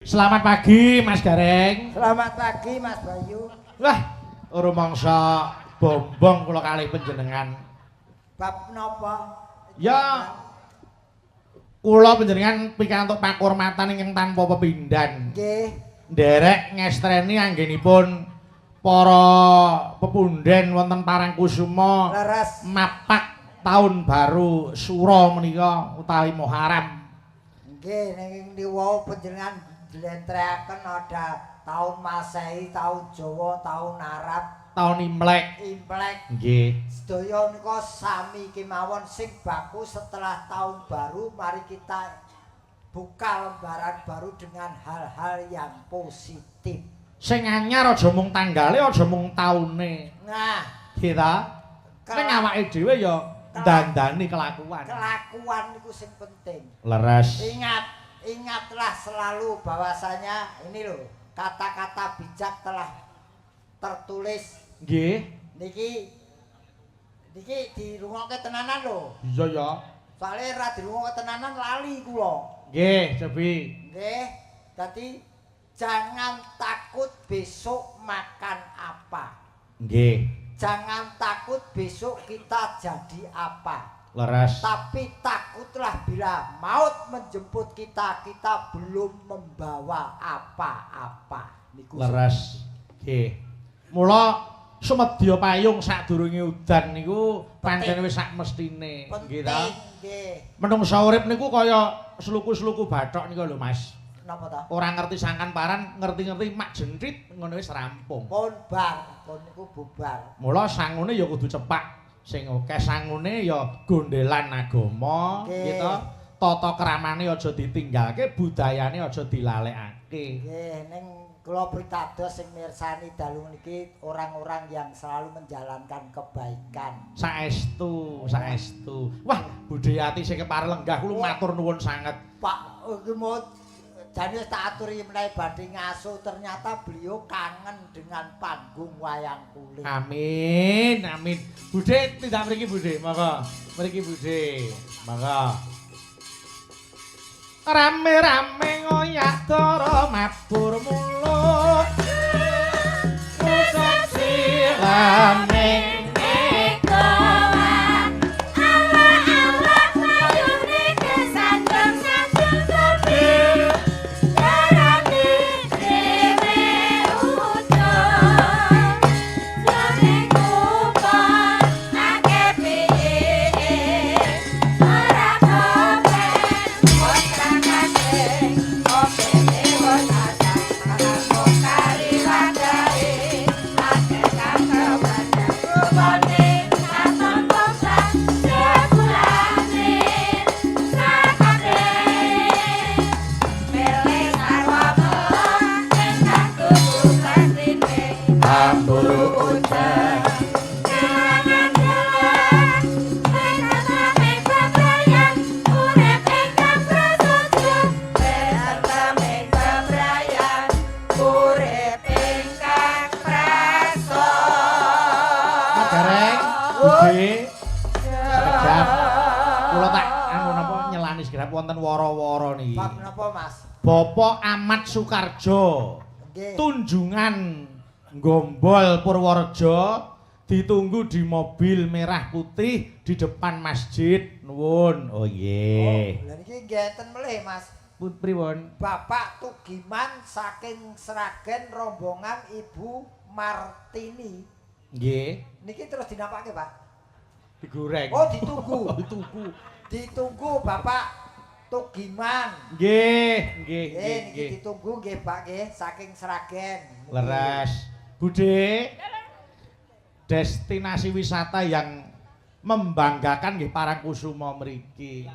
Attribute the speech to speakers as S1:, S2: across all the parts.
S1: Selamat pagi Mas Gareng.
S2: Selamat pagi Mas Bayu.
S1: Wah, rumangsa bombong kula kalih panjenengan.
S2: Bab napa?
S1: Ya kula panjenengan pikantuk pakurmatan ingkang tanpa pepindhan.
S2: Nggih.
S1: Nderek ngestreni anggenipun para pepundhen wonten Parangkusuma
S2: Leres.
S1: mapak tahun baru Sura menika utawi Muharram.
S2: Nggih, ning niku panjenengan njlentrehake ada tahun Masehi, tahun Jawa, tahun Arab,
S1: Tahun Imlek. Nggih.
S2: Sedaya nika sami kemawon sing baku setelah tahun baru mari kita buka lembaran baru dengan hal-hal yang positif.
S1: Sing anyar aja mung tanggale, aja mung taune.
S2: Nah,
S1: Kita ning awake dhewe ya dandani kelakuan.
S2: Kelakuan niku sing penting.
S1: Leres.
S2: Ingatlah selalu bahwasanya ini loh, kata-kata bijak telah tertulis.
S1: Nggih.
S2: Niki dirungokke tenanan lho.
S1: Iya ya.
S2: Soale ra dirungokke tenanan lali kula.
S1: Nggih, Cepi.
S2: Nggih. Dadi jangan takut besok makan apa.
S1: Nggih.
S2: Jangan takut besok kita jadi apa.
S1: Leres.
S2: Tapi takutlah bila maut menjemput kita, kita belum membawa apa-apa. Niku
S1: Leres. Nggih. Mula sumedya payung sadurunge udan niku pancen wis sak mestine. Nggih ta?
S2: Nggih.
S1: Menungsa urip niku kaya sluku-sluku bathok niku lho, Mas.
S2: Napa ta?
S1: Ora ngerti sangkan paran, ngerti-ngerti mak jentrit ngono wis rampung.
S2: Pun bar, pun niku bubar.
S1: Mula sangune ya kudu cepak. Sing akeh sangune ya gondelan agama, gitu. Tata kramane aja ditinggalke, budayane aja dilalekake.
S2: Nggih, ning kula pritados sing mirsani dalu niki orang-orang yang selalu menjalankan kebaikan.
S1: Saestu, saestu. Wah, Budayati sing kepare lenggah kula matur nuwun sanget.
S2: Pak, iki mau jane tak aturi menawi badhe ngasuh ternyata beliau kangen dengan panggung wayang kulit.
S1: Amin, amin. Budhe tindak mriki Budhe, monggo. Mriki Budhe. Monggo. Rame-rame ngoyak dara mabur muluk. Usah sirame. Bapak Ahmad Soekarjo. Tunjungan Gombol Purworejo ditunggu di mobil merah putih di depan masjid. Nuwun. Oh nggih.
S2: Lha niki ngeten melih Mas.
S1: Pripun?
S2: Bapak Tugiman saking Sragen rombongan Ibu Martini.
S1: Nggih.
S2: Niki terus dinampake, Pak?
S1: Digoreng.
S2: Oh, ditunggu.
S1: Ditunggu.
S2: Ditunggu Bapak Tugiman.
S1: Nggih, nggih,
S2: nggih. Ditunggu nggih, Pak nggih, saking Sragen.
S1: Leres. Budhe. Destinasi wisata yang membanggakan nggih Parangkusuma mriki.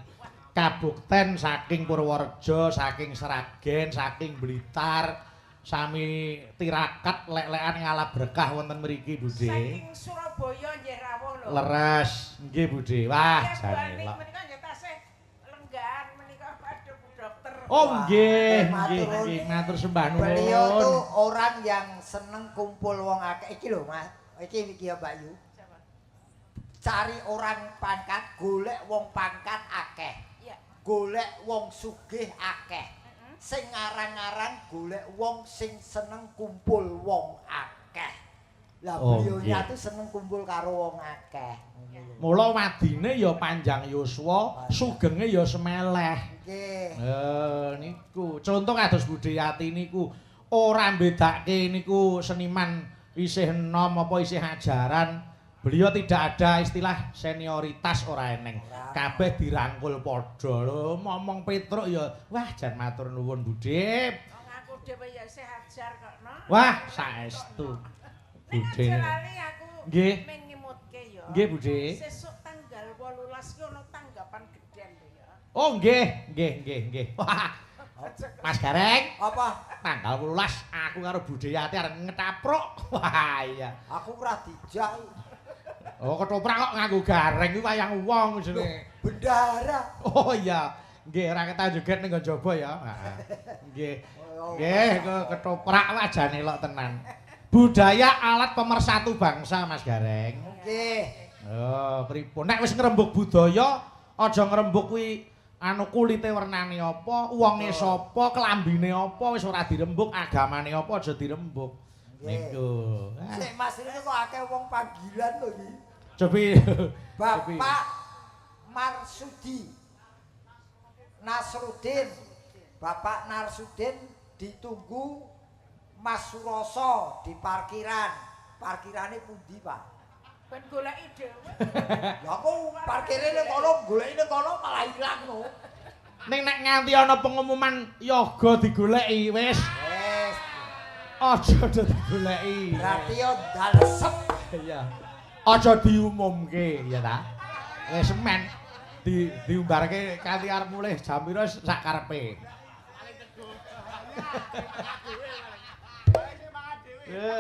S1: Kabukten saking Purworejo, saking Sragen, saking Blitar, sami tirakat lek-lekan ngalah berkah wonten mriki, Budhe.
S3: Saking Surabaya nggih rawuh lho.
S1: Leres, nggih Budhe. Wah, jane lho. Oh nggih, nggih, matur sembah nuwun.
S2: Beliau tuh orang yang seneng kumpul wong akeh. Iki lho, Mas. Iki ya Mbak Yu. Cari orang pangkat, golek wong pangkat akeh. Golek wong sugih akeh. sing aran-aran golek wong sing seneng kumpul wong akeh. Lah beliaunya tuh seneng kumpul karo wong akeh.
S1: Mula wadine ya panjang yuswa, sugenge ya semeleh.
S2: Nggih.
S1: Niku. Contoh kados Budayati niku ora mbedake niku seniman isih enom apa isih ajaran. Beliau tidak ada istilah senioritas ora eneng. Kabeh dirangkul padha. Lho, ngomong Petruk ya, wah jan matur nuwun Budhe.
S3: Wong aku dhewe ya isih ajar kok, no.
S1: Wah, saestu. Budhe.
S3: Lali aku
S1: Nggih.
S3: ming ngimutke ya.
S1: Nggih, Budhe.
S3: Sesuk tanggal 18 ki ono tanggapan gedhen lho ya.
S1: Oh, nggih. Wah. Mas Gareng,
S2: Apa?
S1: tanggal 18 aku karo Budayati arep ngetapruk. Wah, iya.
S2: Aku ora dijak.
S1: Oh, ketoprak kok nganggo gareng kuwi wayang wong jenenge.
S2: Bendara.
S1: Oh iya. Nggih, ora ketan joget ning njaba ya. Heeh. Nggih. Nggih, ketoprak wajane lok tenan. Budaya alat pemersatu bangsa, Mas Gareng.
S2: Nggih.
S1: Oh, pripun? Nek wis ngrembug budaya, aja ngrembug kuwi anu kulite wernane apa, wonge sapa, klambine apa, wis ora dirembug, agamane apa aja dirembug. Niku.
S2: Sik Mas ini kok akeh wong panggilan lho iki.
S1: Cobi.
S2: Bapak Marsudi Nasrudin. Bapak Narsudin ditunggu Mas Suroso di parkiran. Parkirane pundi, Pak?
S3: Ben goleki dhewe.
S2: Ya aku parkire ning kono, goleki ning kono malah ilang no.
S1: Ning nek nganti ana pengumuman yoga digoleki wis.
S2: Wes,
S1: Aja digoleki.
S2: berarti yo dalesep.
S1: Iya. Aja diumumke ya ta. Wis men diumbarke kanthi arep mulih jam pira sak karepe.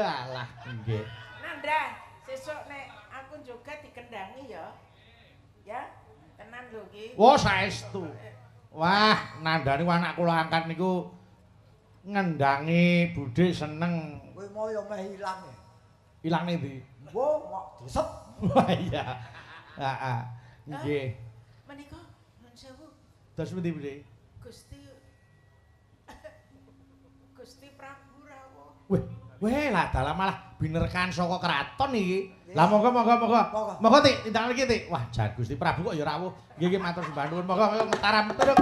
S1: Alah nggih.
S3: Nandra, sesuk nek aku joget dikendangi ya. Ya, tenan lho iki.
S1: Wah, saestu. Wah, nandani anak kula angkat niku ngendangi Budhe seneng.
S2: Kowe mau yo meh ilang ya.
S1: Ilangne ndi?
S2: Wo, kok disep.
S1: Wah iya. Heeh. Nggih.
S3: Menika nuwun sewu,
S1: Terus pundi Budhe?
S3: Gusti Prabu rawuh.
S1: Weh lah dalah malah binerkan saka kraton iki. Lah monggo. Monggo Tik, tindak iki Tik. Wah, jan Gusti Prabu kok ya rawuh. Nggih matur sembah nuwun. Monggo ngetaram turuk.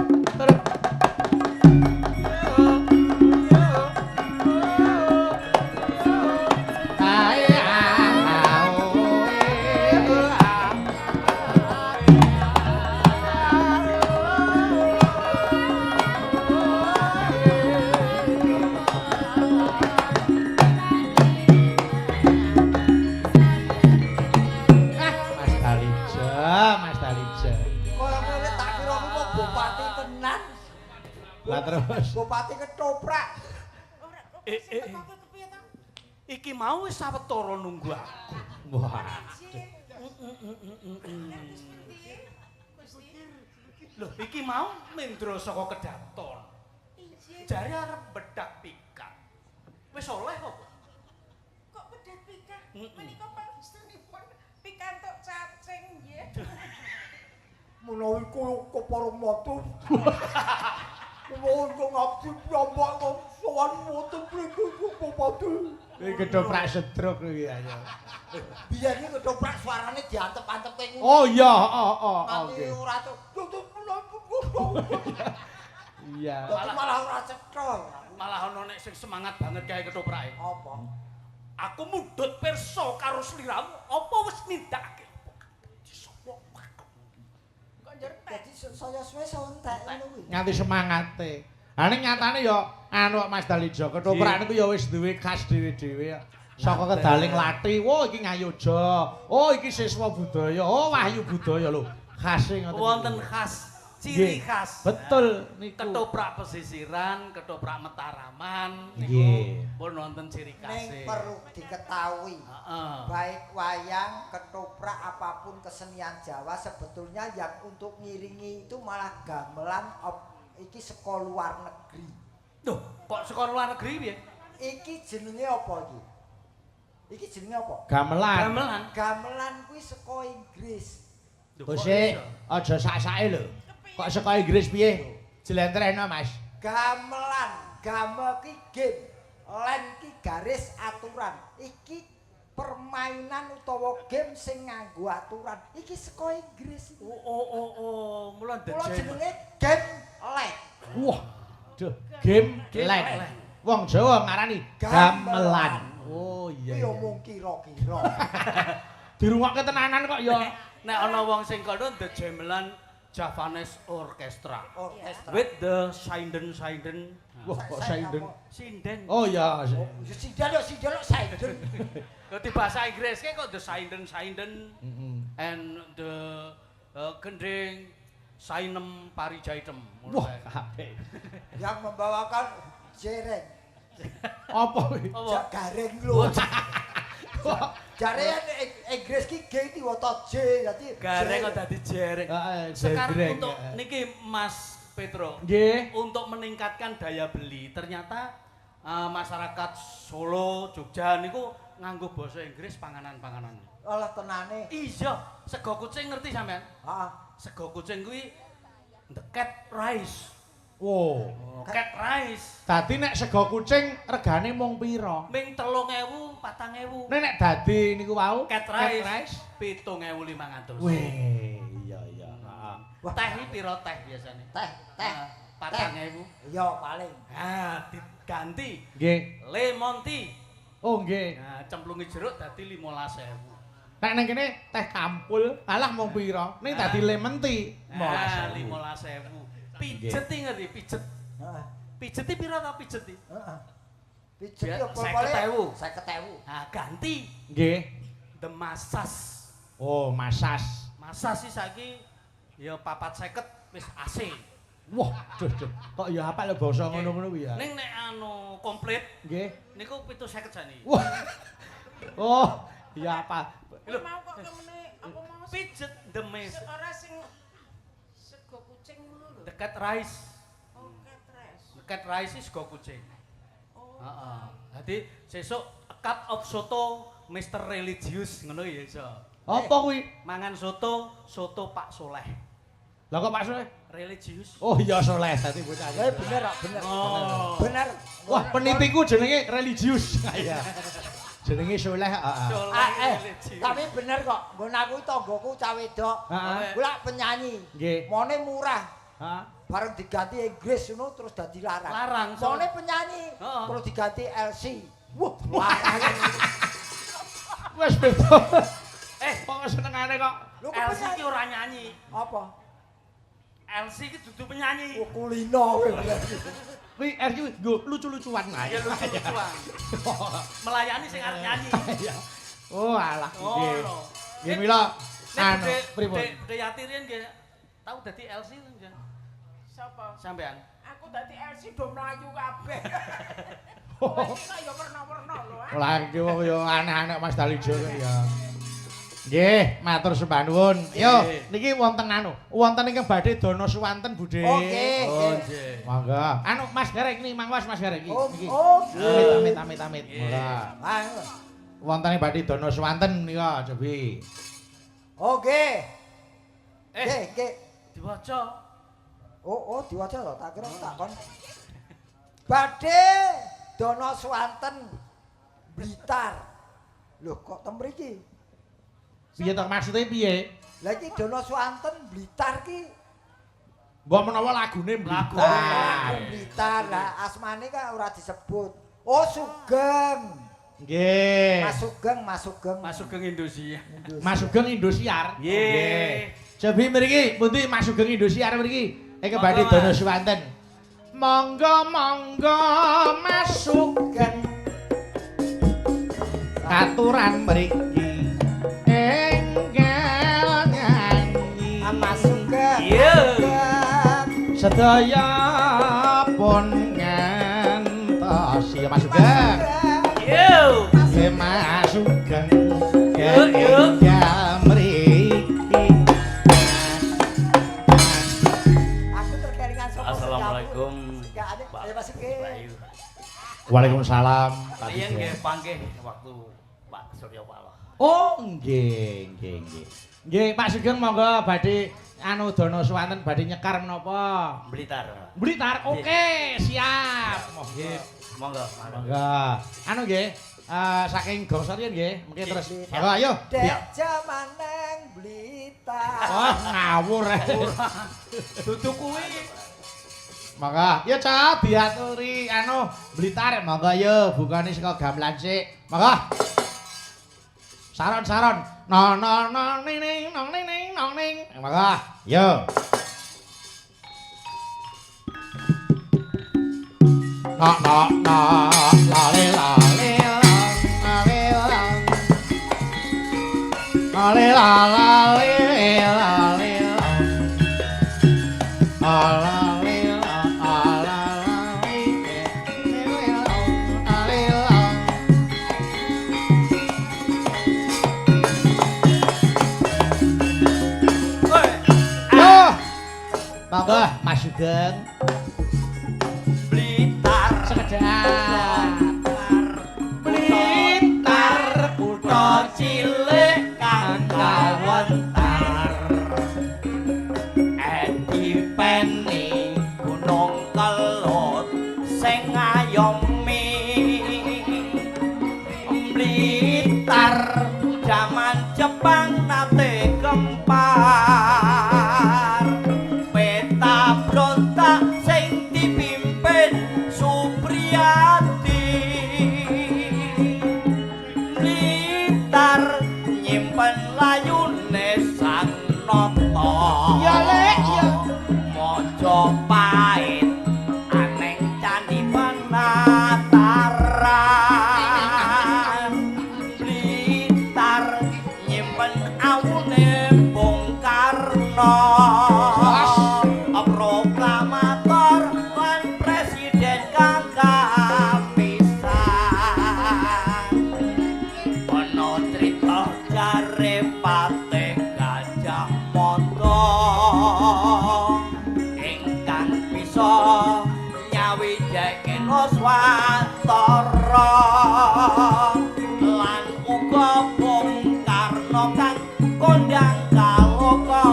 S1: Mas Dalija.
S2: Kaya ngene tak kira aku mau bupati tenan.
S1: Lah terus.
S2: Bupati ketoprak.
S3: Ora kok kok kepiye ta?
S4: Iki mau wis sawetara nunggu aku.
S1: Wah.
S4: Lho, iki mau mendro saka kedaton. Jare arep bedak pikat. Wis oleh kok.
S3: Kok bedak pikan? Menika panjenenganipun pikantuk cacing nggih.
S2: Menawi koyo kepara motor. Mohon kok ngabdi piyambak kok sowan motor mriki bupati.
S1: Iki ketoprak sedruk iki ya.
S2: Biyen iki ketoprak suarane diantep-antep kene.
S1: Oh iya,
S2: Nanti
S1: oke.
S2: ora tuh.
S1: Iya.
S2: Dadi malah ora cetha.
S4: Malah ana nek sing semangat banget kae ketoprake.
S2: Apa?
S4: Aku mudhut pirsa karo sliramu, apa wis nindakake? Sopo?
S3: Kok njertek?
S2: Dadi saya suwe sontek ngono kuwi.
S1: Nganti semangate. Ha ning nyatane ya anu kok Mas Dalija, ketoprak niku ya wis duwe khas dhewe-dhewe. Saka kedaling lati, wah iki ngayoja. Oh iki siswa budaya. Oh wahyu budaya lho. Khase ngoten.
S4: Wonten khas, ciri
S1: Nggih.
S4: khas.
S1: Betul niku.
S4: Ketoprak pesisiran, ketoprak Mataraman
S1: Nggih.
S4: niku pun wonten ciri
S2: Ning
S4: khase.
S2: perlu diketahui.
S4: Heeh.
S2: Baik wayang, ketoprak apapun kesenian Jawa sebetulnya yang untuk ngiringi itu malah gamelan iki saka luar negeri.
S4: Loh, kok saka luar negeri piye?
S2: Iki jenenge apa iki? Iki jenenge apa?
S1: Gamelan.
S4: Gamelan.
S2: Gamelan kuwi saka Inggris.
S4: Loh,
S1: Kok
S4: kok
S1: sik
S4: iso?
S1: aja sak-sake lho. Kok saka Inggris piye? Jlentrehno Mas.
S2: gamelan, game ki game, len ki garis aturan. Iki permainan utawa game sing nganggo aturan. Iki saka Inggris.
S4: Mula
S2: Mula jenenge game len.
S1: Wah, duh, game len. Wong Jawa ngarani gamelan. Oh iya.
S2: Iya mung kira-kira.
S1: Dirungokke tenanan kok ya.
S4: Nek ana wong sing kono The Gamelan Javanese Orchestra.
S2: Orkestra.
S4: With the sinden.
S1: Wah, kok sinden.
S4: Sinden.
S1: Oh iya.
S2: Sidalo sinden.
S4: Di bahasa Inggris kok the sinden
S1: Heeh.
S4: and the gending sainem parijaitem.
S1: Wah, apik.
S2: Yang membawakan jereng.
S1: Apa kuwi?
S2: Jak gareng lho. Jare Inggris ki G diwaca J dadi
S4: Gareng kok dadi jereng.
S1: Heeh,
S4: Sekarang
S1: jendreng,
S4: untuk
S1: ya.
S4: niki Mas Petro.
S1: Nggih.
S4: Untuk meningkatkan daya beli, ternyata masyarakat Solo, Jogja niku nganggo basa Inggris panganan-panganan.
S2: Olah tenane.
S4: Iya, sego kucing ngerti sampean?
S2: Heeh.
S4: Sego kucing kuwi the cat rice.
S1: Wow.
S4: Cat rice.
S1: Dadi nek sego kucing regane mung pira?
S4: Ming 3.000, 4.000.
S1: Nek dadi niku wau
S4: Cat rice 7.500.
S1: Weh, iya iya. Heeh.
S4: Teh iki pira teh biasane?
S2: Teh.
S4: 4.000.
S2: Iya paling.
S4: Ah, diganti
S1: Nggih.
S4: lemon tea.
S1: Oh nggih.
S4: Nah, cemplungi jeruk dadi 15.000.
S1: Nek ning kene teh kampul kalah mung pira? Ning dadi lemon tea
S4: 15.000.
S1: 15.000.
S4: Pijet iki ngerti pijet.
S2: Heeh.
S4: Pijet iki pira ta pijet iki?
S2: Heeh. Pijet
S4: Biar
S2: yo pokoknya
S4: 50.000.
S2: 50.000.
S4: Nah, ganti
S1: Nggih.
S4: the masas.
S1: Oh, masas.
S4: Masas sih saiki ya 450 wis AC.
S1: Wah, duh. Kok ya apal lho basa ngono-ngono kuwi ya.
S4: Ning nek anu komplit
S1: Nggih.
S4: niku 750 jane.
S1: Wah. Oh, iya apa?
S4: Lho,
S3: Mau kok kemene apa mau
S4: pijet the mes.
S3: ora sing sego kucing ngono lho.
S4: The cat rice.
S3: Oh, ketres.
S4: The cat rice is sego kucing.
S3: Oh.
S4: Heeh. Dadi sesuk a cup of soto Mr. Religious ngono ya iso.
S1: Apa kuwi?
S4: Mangan soto Pak Soleh.
S1: Lah kok Pak Soleh?
S4: Religius.
S1: Oh iya Soleh dadi bocah.
S2: Bener kok, bener.
S4: Oh.
S2: Bener.
S1: Wah, penitiku jenenge religius. Iya. Jenenge Soleh, heeh.
S4: Soleh religius.
S2: Tapi bener kok, nggon aku tanggoku cah wedok.
S1: Heeh.
S2: Kula penyanyi.
S1: Nggih.
S2: Mone murah.
S1: Heeh.
S2: Bareng diganti Inggris ngono terus dadi larang.
S4: Larang.
S2: Mone penyanyi
S4: Heeh.
S2: terus diganti LC. Wah, larang.
S1: Wes beda. Kok senengane kok.
S2: Lho kok
S4: Elsie
S2: penyanyi?
S4: ki ora nyanyi.
S2: Apa?
S4: Elsie ki dudu penyanyi.
S2: Oh, kulino kowe.
S1: Kuwi RQ nggo lucu-lucuan ae.
S4: Ya lucu-lucuan. Melayani sing arep nyanyi.
S1: Iya. Oh, alah
S4: Oh,
S1: nggih.
S4: lho.
S1: Nggih mila anu pripun?
S4: Bude Yati riyen nggih tau dadi Elsie nggih.
S3: Sapa?
S4: Sampean.
S3: Aku dadi LC do mlayu kabeh.
S1: Oh.
S3: Iki ya werna-werna lho.
S1: Lah iki wong ya aneh-aneh Mas Dalijo ya. Nggih, matur sembah nuwun. Yo, niki wonten anu, wonten ingkang badhe dana suwanten Budhe.
S2: Oke.
S4: nggih.
S1: Monggo. Anu Mas Garek ini mangwas Mas Garek iki.
S2: Oh,
S1: Niki.
S2: oh.
S1: Amit. Monggo.
S2: Ah,
S1: Wonten badhe dana suwanten nika Jobi.
S2: Oke. Nggih.
S4: Diwaca.
S2: Oh, diwaca to, tak kira tak kon. Badhe Dono Swanten Blitar. Loh, kok tem mriki?
S1: Piye to maksude piye?
S2: Lah iki Dono Swanten Blitar ki
S1: Mbok menawa lagune Blitar.
S2: Blitar. Lah asmane kan ora disebut. Oh, Sugeng.
S1: Nggih.
S2: Mas Sugeng
S4: Indonesia.
S1: Mas Sugeng Indosiar.
S4: Nggih.
S1: Cobi mriki pundi Mas Sugeng Indosiar mriki? Iki badhe Dono Swanten. Monggo Mas Sugeng. Aturan mriki enggal nyanyi.
S2: Mas Sugeng.
S4: Iya.
S1: Sedaya pun ngantos ya Mas Sugeng.
S4: Yo.
S1: Ya Mas Sugeng.
S4: Yuk.
S1: Ya mriki.
S2: Aku terkeringan sapa.
S4: Assalamualaikum.
S2: Enggak ada. Ayo Mas Sugeng.
S1: Waalaikumsalam. Pak
S4: Riyen
S1: Sugeng.
S4: nggih panggih waktu Pak Surya Paloh.
S1: Oh, nggih. Nggih, Pak Sugeng monggo badhe anu dana swanten badhe nyekar menapa?
S4: Blitar.
S1: Blitar. Oke, siap. Nggih.
S4: Monggo.
S1: Monggo. Anu nggih, saking Gongso riyen nggih, mungkin terus. Monggo ayo.
S2: Dek jaman neng Blitar.
S1: Oh, ngawur.
S4: Dudu kuwi.
S1: Monggo. Ya, Cak, diaturi anu Blitar. Monggo yo, bukane saka gamelan sik. Monggo. Saron-saron. No no no ning ning nong ning ning nong ning. Monggo. Yo. No no no lale lale lale lale lale lale monggo Mas Sugeng.
S4: Blitar
S1: Sekedap.
S4: Blitar kutha cilik kang kawentar. Dipeni Gunung Kelut sing ngayomi. Blitar jaman Jepang nate kempar. Peta brontak sing dipimpin Supriyadi. Blitar nyimpen layune Sang Nata.
S1: Ya lek ya.
S4: Mojopahit aneng candi penataran. Blitar nyimpen awune Bung Karno. Proklamator lan presiden kang kapisan. Ana crita jare Patih Gajah Mada ingkang bisa nyawijake Nuswantara lan uga Bung Karno kang kondang kaloka.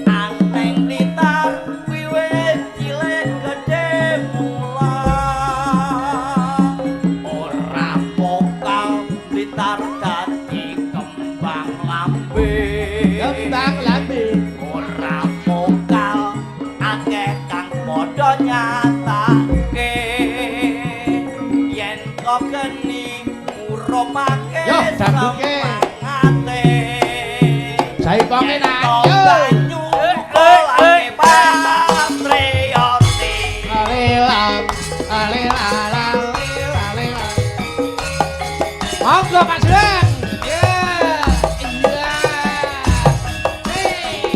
S4: Aneng Blitar wiwit cilik gedhe mula. Ora pokal Blitar dadi kembang lambe.
S1: Kembang lambe.
S4: Ora pokal akeh kang padha nyatake yen kok geni ngurupake
S1: Yo, dambuke.
S4: semangate.
S1: Jaiponge nak.
S4: Yo.
S1: Monggo Pak Sugeng. Iya. Iya. Hei.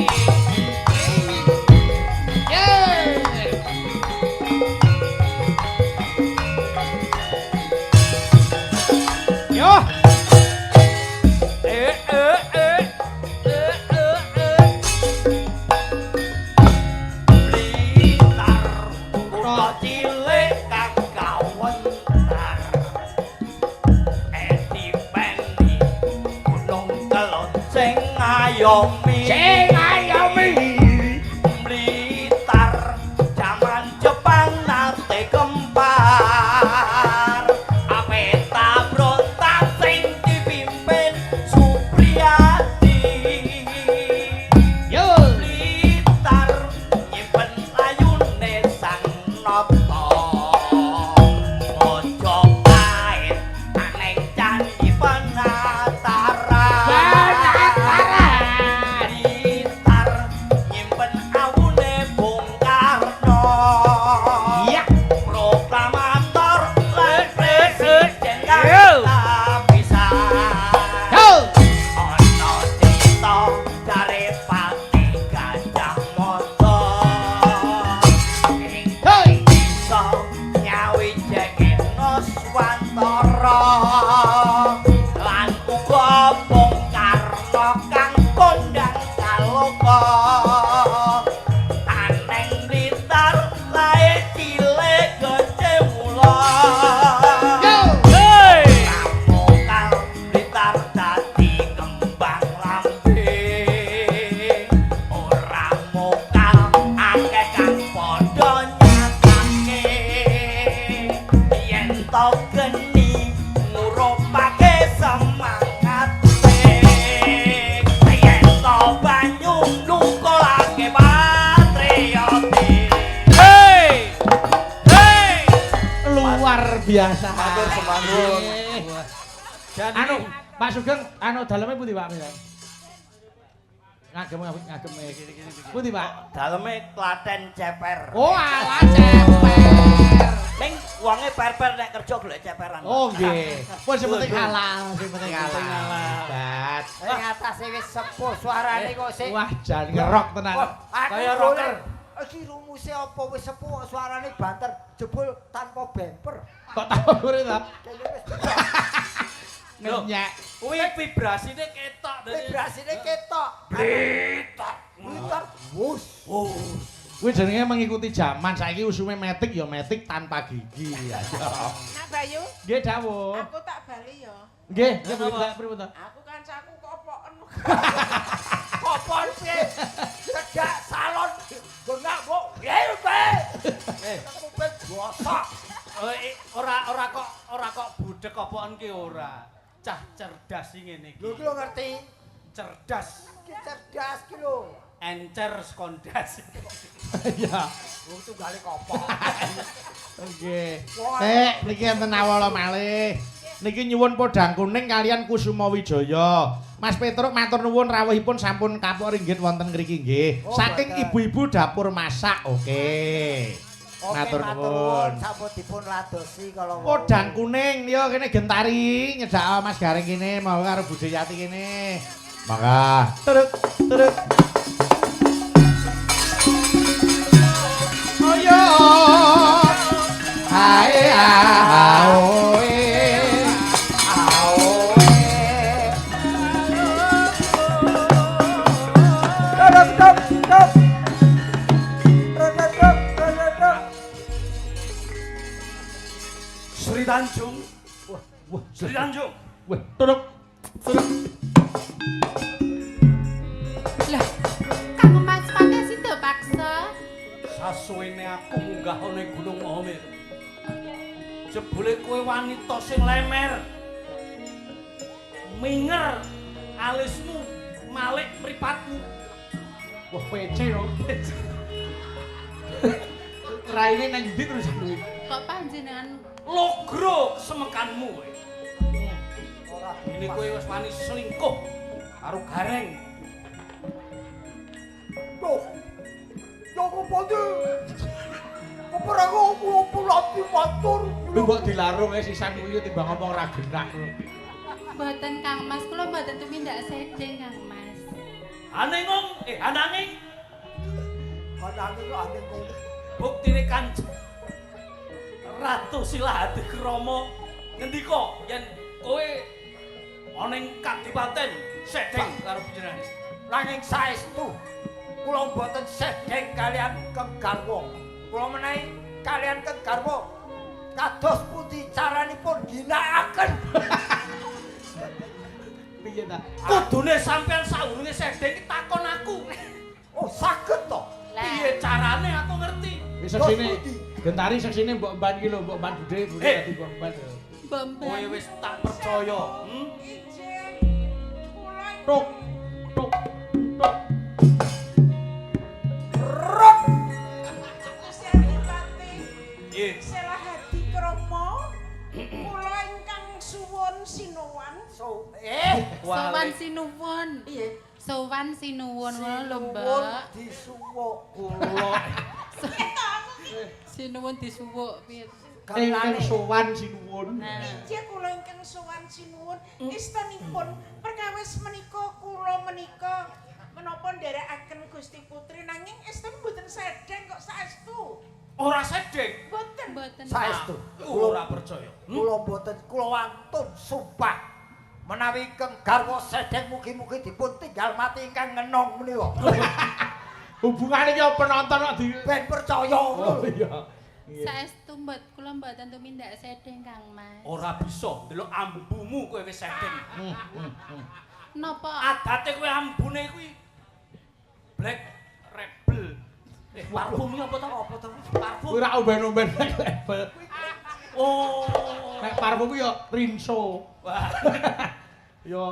S1: Yo.
S4: Blitar kutha cilik kang kawentar. Dipeni Gunung Kelut sing ngayomi. Blitar jaman Jepang nate kempar. Peta brontak sing dipimpin Supriyadi.
S1: Yo.
S4: Blitar nyimpen layune Sang Nata. Mojopahit aneng candi penataran. Blitar nyimpen awune Bung Karno.
S1: Iya.
S4: Proklamator lan presiden kang kapisan.
S1: Yo.
S4: Ana crita jare Patih Gajah Mada
S1: Hei.
S4: bisa nyawijake Nuswantara lan uga Bung Karno kang kondang kaloka. Aneng Blitar lae cilik gedhe mula.
S1: Yo.
S4: Hei! Ramokal Blitar dadi kembang
S5: to geni ngurupake semangat yen to banyu nungkolake patrioti.
S4: Hei! Hei!
S1: Luar biasa.
S5: Matur semangun.
S4: Dan
S1: Anu, Pak Sugeng, anu daleme pundi Pak? Ngagem ngagem pundi Pak?
S5: Daleme Klaten Ceper.
S1: Oh, alah ceper.
S5: Ning wonge perper nek kerja golek ceperan.
S1: Oh nggih. Wis sing penting halal, sing penting halal. Hebat.
S2: Ning atase wis sepuh suarane kok sik.
S1: Wah, jan ngerok tenan.
S2: Kaya rocker. Iki rumuse apa wis sepuh suarane banter jebul tanpa bemper.
S1: Kok tau ngene ta?
S2: Kayaknya wis
S1: Ngenyek.
S4: kuwi vibrasine ketok.
S2: vibrasine ketok. Blitak. Blitak. Wus.
S1: Kuwi jenenge mengikuti zaman. Saiki usume metik ya metik tanpa gigi. Ya.
S3: Nak Bayu,
S1: Nggih dawuh.
S3: aku tak bali ya.
S1: Nggih, pripun to?
S3: Aku kancaku kopoken.
S2: Kopon piye? Cedak salon bengak kok. Ya kowe. Kowe bosok.
S4: Ora kok budhek opoken ki ora. Cah cerdas sing ngene iki.
S2: Lho ki lho ngerti.
S4: Cerdas,
S2: Ki cerdas ki lho.
S4: encer sekondas.
S1: Ya.
S2: Wong tunggale kopok.
S1: Nggih. Niki enten awala malih. Niki nyuwun podang kuning kalian Kusuma Wijaya. Mas Petruk matur nuwun rawuhipun sampun kapok ringgit wonten ngriki nggih. Saking ibu-ibu dapur masak. Oke. Matur nuwun.
S2: Sampun dipun ladosi kalau
S1: Podang kuning yo kene gentari nyedak Mas Garing kene mau karo Budhe Yati kene. Maka teruk teruk. Ayo. Hae aoe.
S4: Sri Tanjung.
S1: Wah,
S4: Sri Tanjung.
S1: wah, teruk. Teruk.
S6: Lah, Kang Mas pakai situ paksa.
S4: Sasuwene aku munggah ana Gunung Mahamir. Jebule kowe wanita sing lemer. Minger alismu, malik mripatmu.
S1: Wah, pece lho. Raine nang ndi terus kuwi?
S6: Kok panjenengan
S4: Logro semekanmu kowe. Ini kowe wis wani selingkuh karo Gareng.
S2: Tuh. Jogo pade. Keperango opo lati matur.
S1: Lu mbok dilarung ya sisan kuwi timbang ngomong ra genak lho.
S6: mboten Kang Mas, kula mboten tumindak sedeng Kang Mas.
S4: Anengong, ananging
S2: Anane kok ane kok.
S4: buktine Kanjeng Ratu Silahati Krama ngendika yen kowe ana ing Kadipaten Sedeng karo panjenengan.
S2: Nanging saestu kula mboten sedeng kalian Kang Garwa. Kula menawi kalian Kang Garwa kados pundi caranipun ginakaken.
S1: Piye ta?
S4: Kudune sampean saurunge Sedeng iki takon aku.
S2: Oh, saged to.
S4: Piye carane aku ngerti.
S1: Wis seksine gentari seksine mbok mban iki lho, mbok mban Budhe dadi mbok mban.
S4: Kowe
S6: Bomban.
S4: wis tak percaya.
S3: Ijin. Kula
S1: Tuk tuk tuk.
S3: Gusti Adipati.
S4: Nggih.
S3: Silahati Krama. Kula ingkang suwun sinuwun.
S6: Sowan sinuwun.
S3: Piye?
S6: Sowan sinuwun lho,
S2: Sinuwun
S6: Mbak.
S2: disuwuk
S4: Kula
S6: Sinuwun disuwuk piye?
S1: Ingkang sowan sinuwun.
S6: Nah,
S3: Ijin kula ingkang suwun sinuwun. Istanipun perkawis menika kula menika menapa nderekaken Gusti Putri nanging esten mboten sedeng kok saestu.
S4: ora Sedeng.
S3: Mboten.
S6: mboten.
S2: saestu.
S4: Ora percaya.
S2: Kula mboten kula wantun sumpah menawi Kang Garwa sedeng mugi-mugi dipun tinggal mati ingkang ngenong menika.
S1: Hubungane ki penonton kok di
S2: Ben percaya
S1: Oh
S2: ngono.
S1: iya.
S6: Saestu kula mboten tumindak sedeng Kang Mas.
S4: Ora bisa ndelok ambumu kowe wis Sedeng.
S6: Napa
S4: Adate kowe ambune kuwi Black Rebel. Parfum apa to? Apa to? Parfum.
S1: Kuwi ra omben-omben level.
S4: Oh,
S1: Nek parfumku ya Rinso.
S4: Wah,
S1: Ya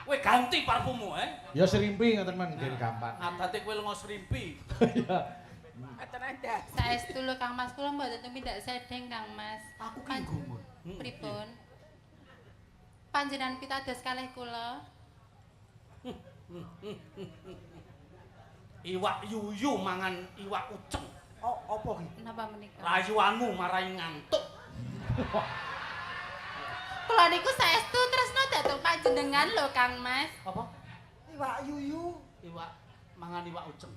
S4: kowe ganti parfummu,
S1: ya serimpi ngoten men nggih gampang.
S4: Adate kowe lenga serimpi.
S1: Ya.
S3: Mboten ada.
S6: Saestu lho Kang Mas, kula mboten tumindak sedeng Kang Mas.
S4: Aku ki nggumun.
S6: Pripun? Panjenengan pitados kalih kula.
S4: Iwak yuyu mangan iwak uceng.
S2: Oh, apa ki?
S6: Napa menika?
S4: Rayuanmu marai ngantuk.
S6: Kula niku saestu tresna dhateng panjenengan lho Kang Mas.
S4: Apa?
S2: Iwak yuyu,
S4: Iwak mangan iwak uceng.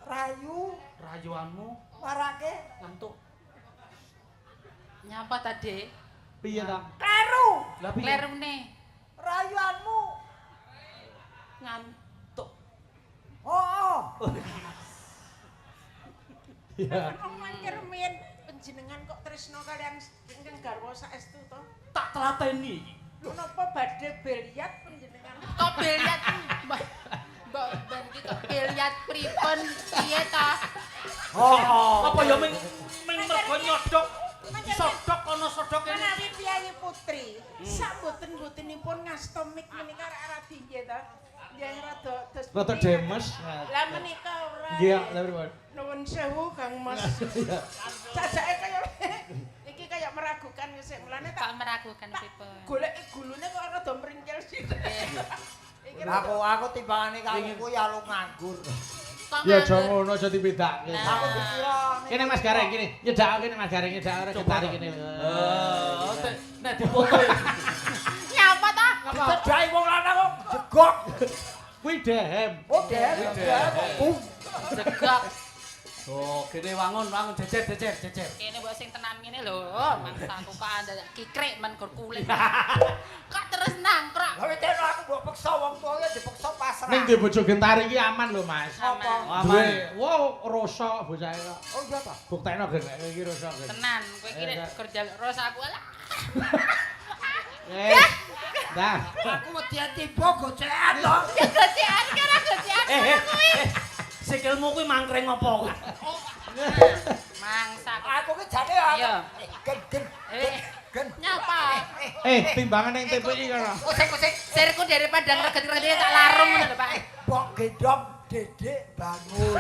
S2: rayu,
S4: Rayuanmu
S2: marake
S4: ngantuk.
S6: Nyapa ta, Dik?
S1: Piye ta?
S2: kleru.
S4: Lah piye?
S6: Klerune.
S2: Rayuanmu.
S4: Ngantuk.
S2: Oh.
S1: Ya.
S3: Wong mangkir min panjenengan kok tresna kalian ingkang garwa saestu to?
S4: Tak telateni iki.
S3: Menapa badhe beliat panjenengan?
S6: Kok biliat Mbak ben iki kok biliat pripun piye ta?
S2: Oh.
S4: Apa ya ming mergo nyodok. Sodok ana sodok kene.
S3: Menawi Piyayi Putri, sak boten-botenipun ngastomik menika radi nggih ta? Nggih
S1: Rada demes.
S3: Lah menika ora.
S1: Nggih, lha pripun?
S3: Nuwun sewu Kang Mas. Cacake kaya iki kaya meragukan sik mulane
S6: Kok
S3: tak
S6: meragukan pripun?
S3: goleki gulune kok rada mringkil sithik. Iki
S2: Aku timbangane kamu kuwi alung nganggur.
S6: Kok
S1: Ya aja
S6: nganggur?
S1: ngono aja dibedakne.
S6: Nah.
S2: Aku dikira
S1: Kene Mas Gareng kene, nyedak kene Mas Gareng nyedak ora ketari kene.
S4: Nek dipoto ya.
S6: Nyapa ta?
S2: dicedhaki wong lanang kok jegok.
S1: Kuwi dehem.
S2: Oh, der.
S6: Jegok.
S4: Oh, kene wangun jejer.
S6: Kene mbok sing tenan ngene lho, mangsaku kok anda kikrik men gur kulit. Kok terus nangkrok.
S2: Lah wis aku mbok peksa wong tuwa ya dipeksa pasrah.
S1: Ning duwe bojo gentari iki aman lho, Mas.
S2: Apa?
S1: Duwe, wow, rasa bocahe kok.
S2: Oh iya ta.
S1: Buktekno genek iki rasa genek.
S6: Tenan, kowe iki nek gur jaluk rasa aku alah.
S1: Dah.
S2: Aku wedi tiba gocekan to.
S6: Ya gocekan karo gocekan kuwi.
S4: Sikilmu kuwi mangkring apa kok?
S6: Mangsaku.
S2: Aku ki jane
S6: Iya.
S2: gen.
S6: Nyapa?
S1: Timbangan ning tempe iki kono.
S2: Kusik.
S6: Sirku daripada reget-reget tak larung ngono lho, Pak.
S2: Mbok gendong Dedek bangun.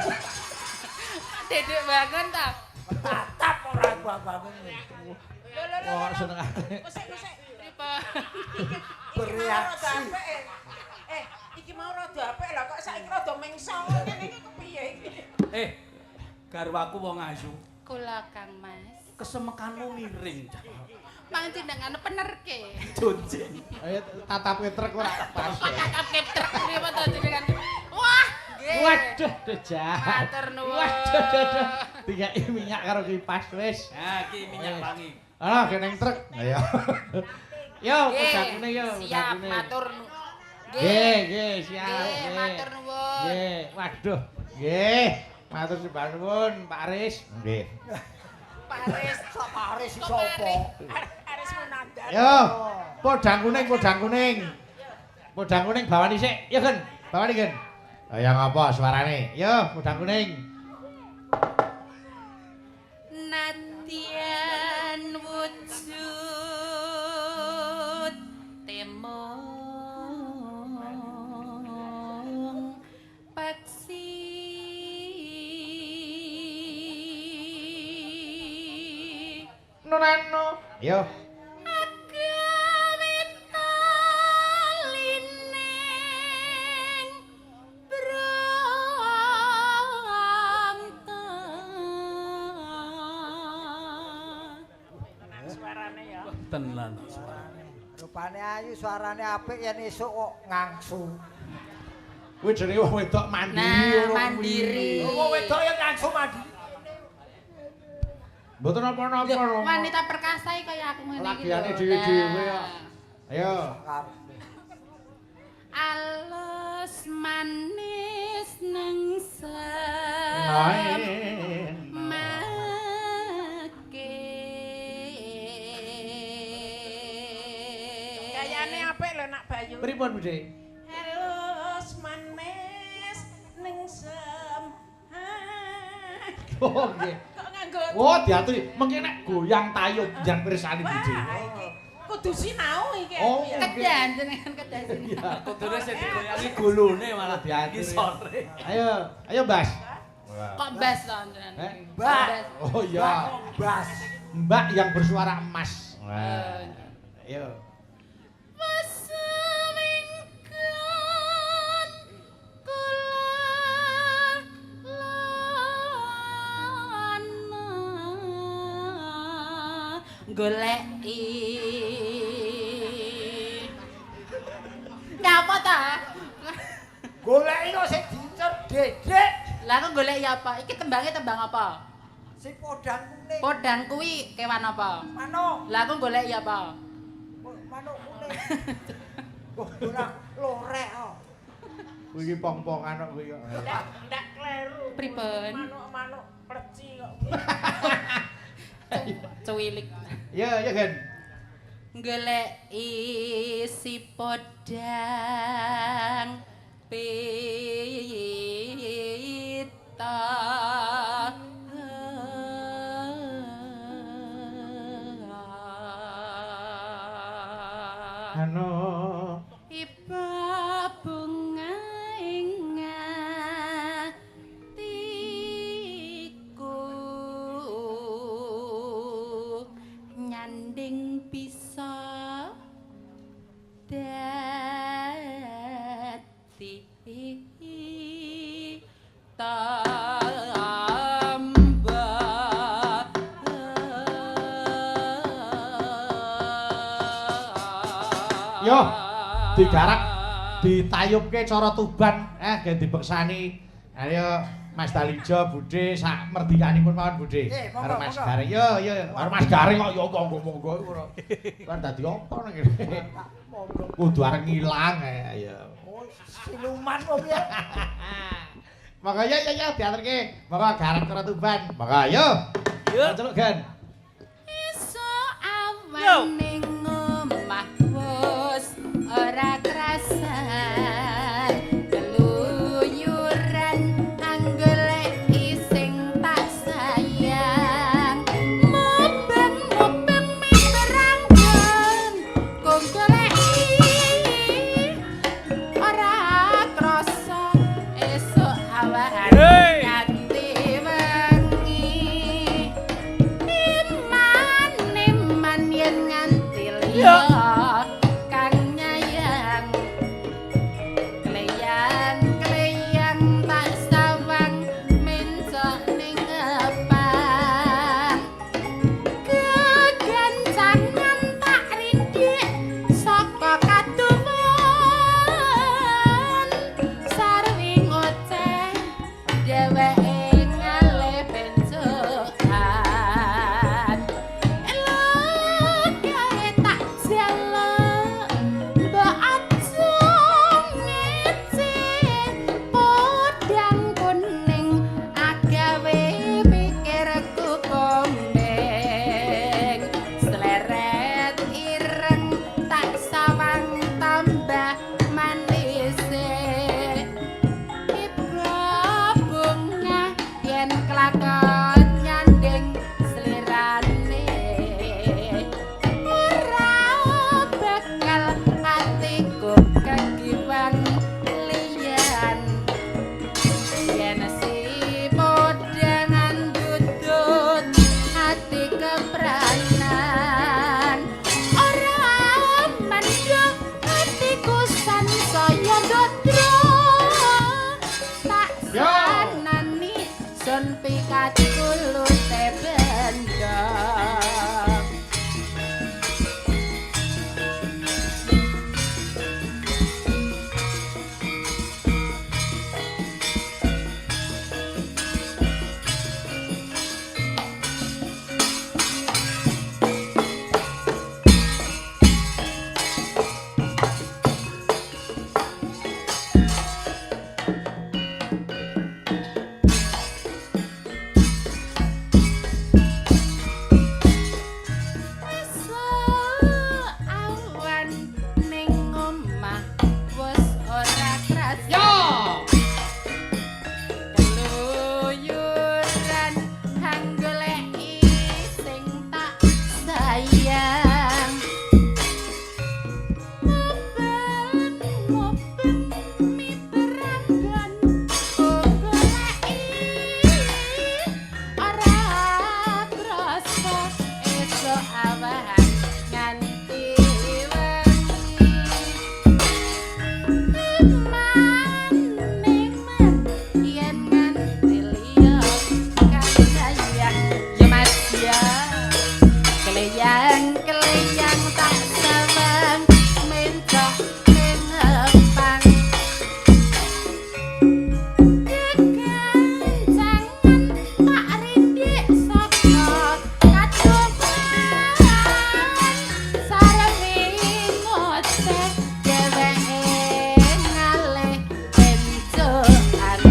S6: Dedek bangun ta?
S2: Tatap ora bangun.
S1: Kok senengane.
S3: Kusik.
S6: Pripun?
S2: Bereaksi.
S3: Iki mau rada apik lah kok saiki rada mengso ngene iki kepiye iki?
S4: Garwaku wong ayu.
S6: Kula Kang Mas.
S4: Kesemekanmu miring.
S6: Panjenengan penerke.
S4: Jonjeng.
S1: Ayo tatape truk ora pas.
S6: Kakak ketrek pripun to jenengan? Wah, nggih.
S1: Waduh, jahat.
S6: Matur nuwun.
S1: Waduh. Dikai minyak karo kipas wis.
S4: Nah, iki minyak wangi.
S1: Alah, geneng truk. Ayo. Yo, pedakune yo.
S6: Siap,
S1: pedakune.
S6: matur
S1: Nggih, siap.
S6: Nggih, matur nuwun.
S1: Nggih, waduh. Nggih. Matur sembah nuwun, Pak Aris. Nggih.
S3: Pak Aris,
S2: Sapa Aris
S6: Kok
S2: sapa?
S6: Aris?
S3: Aris Munandar.
S1: Yo, podang kuning. Podang kuning bawani sik. Yo, Gen. Bawani, Gen. Ya ngapa suarane? Yo, podang kuning.
S6: Nadyan wujud temong paksi
S1: Nonano. Yo.
S6: agawe talining branta.
S3: Suarane ya.
S4: Tenan.
S2: Rupane ayu, suarane apik yen esuk kok ngangsu.
S1: Kuwi jenenge wong wedok mandiri
S6: Nah,
S1: ngono kuwi.
S6: mandiri.
S2: Wong wedok ya ngangsu mandi.
S1: Mboten apa-apa lho.
S6: Wanita perkasa iki kaya aku ngene iki lho.
S1: Lagiane dhewe-dhewe kok. Ayo.
S6: Alus manis ningsen
S1: Main.
S6: make
S3: Kayane apik lho Nak Bayu.
S1: Pripun, Budhe?
S3: Halus manis ning sem.
S1: Oh, nggih.
S3: Kok nganggo
S1: Oh, diaturi. Mengki nek goyang tayub jan pirsani DJ.
S3: Wah, iki kudu sinau iki.
S1: Oh,
S3: aku ya.
S6: Kedan jenengan kedan sini.
S4: Kudune sing digoyangi gulune malah
S1: Diaturi.
S4: iki sore.
S1: Ayo Bas.
S6: Kok bas to jenengan?
S2: Mbak.
S1: Oh iya.
S2: Bas.
S1: Mbak yang bersuara emas. Ayo.
S6: Pasewingkan kula goleki ngapa ta?
S2: Goleki kok sing diincer Dedek.
S6: Lah kok goleki apa? Iki tembange tembang apa?
S2: Sing podang kuning.
S6: Podang kuwi kewan apa?
S2: Manuk.
S6: Lah kok goleki apa?
S2: Manuk kuning. Kok ora lorek kok.
S1: Kuwi iki pong-pongan kok kuwi kok.
S3: Ndak kleru.
S6: Pripun?
S3: Manuk-manuk pleci kok.
S6: Cuwilik.
S1: Ya Gen.
S6: Goleki si podang pita
S1: Anu
S6: iba bunga ing atiku nyanding bisa dadi
S1: Yo, digarak ditayubke cara Tuban gen dibeksani. Ayo Mas Dalijo Budhe sak merdikanipun mawon Budhe.
S2: Monggo,
S1: Karo Mas
S2: monggo.
S1: Garing. Yo, karo Mas Garing kok yo monggo ora. Kan dadi apa nang kene.
S2: Monggo.
S1: Kudu arep ngilang ayo.
S2: Oh, siluman kok piye?
S1: Monggo yo diaturke. Monggo garap karo Tuban. Monggo yo. Yo celuk Gan.
S6: esuk awan ning omah wis ora krasan keluyuran anggoleki sing tak sayang mubeng mitrangken kok goleki ora krasa esuk awan nganti wengi iman yen nganti liya kang nyayang kleyang tak sawang mencok ning ngepang kegancangan tak rindik saka kaduwon sarwi ngoceh dheweke ngalih benjokan elok gawe tak jalan esuk awan nganti keleyang tak sawang mencok ning empang kegancangan tak rindik saka kacoban sareng ngoceh dheweke ngalih pencokan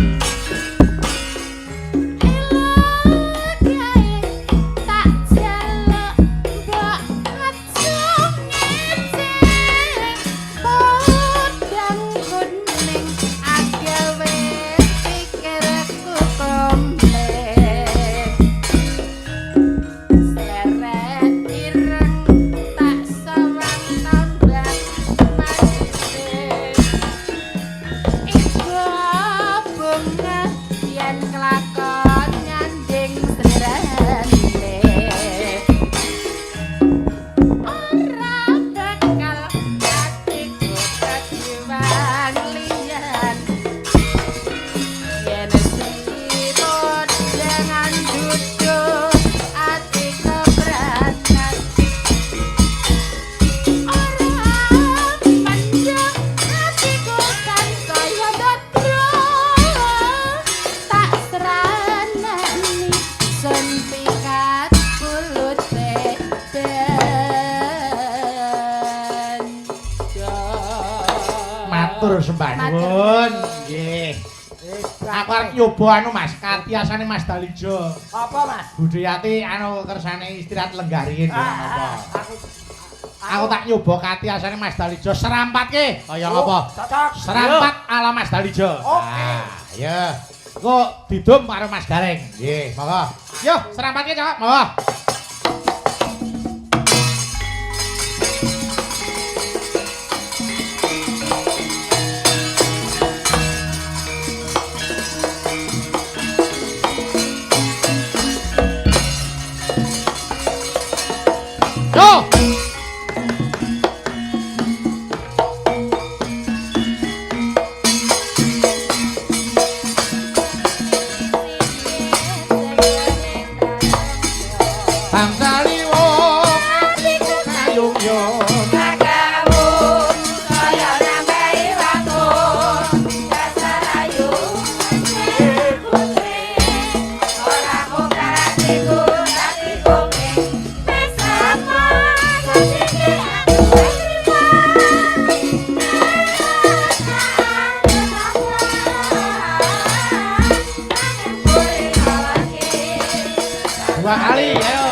S6: tak jaluk mbok acung ngeceng podang kuning agawe pikirku komplek seret ireng tak sawang tambah manis iku bunga yen kelakon nyanding serene ora bakal atiku kajiwan liyan yen sirot jangan duduk ati keberatan ora manjang atiku kan kaya datro tak seranani sun pikat kulut beden
S1: Matur sembah nuwun. Nggih. Aku arep nyoba anu Mas, katiasane Mas Dalijo.
S2: Apa Mas?
S1: Budayati anu kersane istirahat lenggah riyin napa. Aku tak nyoba katiasane Mas Dalijo serampatke kaya ngapa?
S2: Cocok.
S1: Serampat ala Mas Dalijo.
S2: Oke.
S1: Ya. Kok didum karo Mas Gareng. Nggih, monggo. Yo, serampatke, Cok. Monggo. Yo. Bangsali wong atiku kayung-yung dua kali, ayo.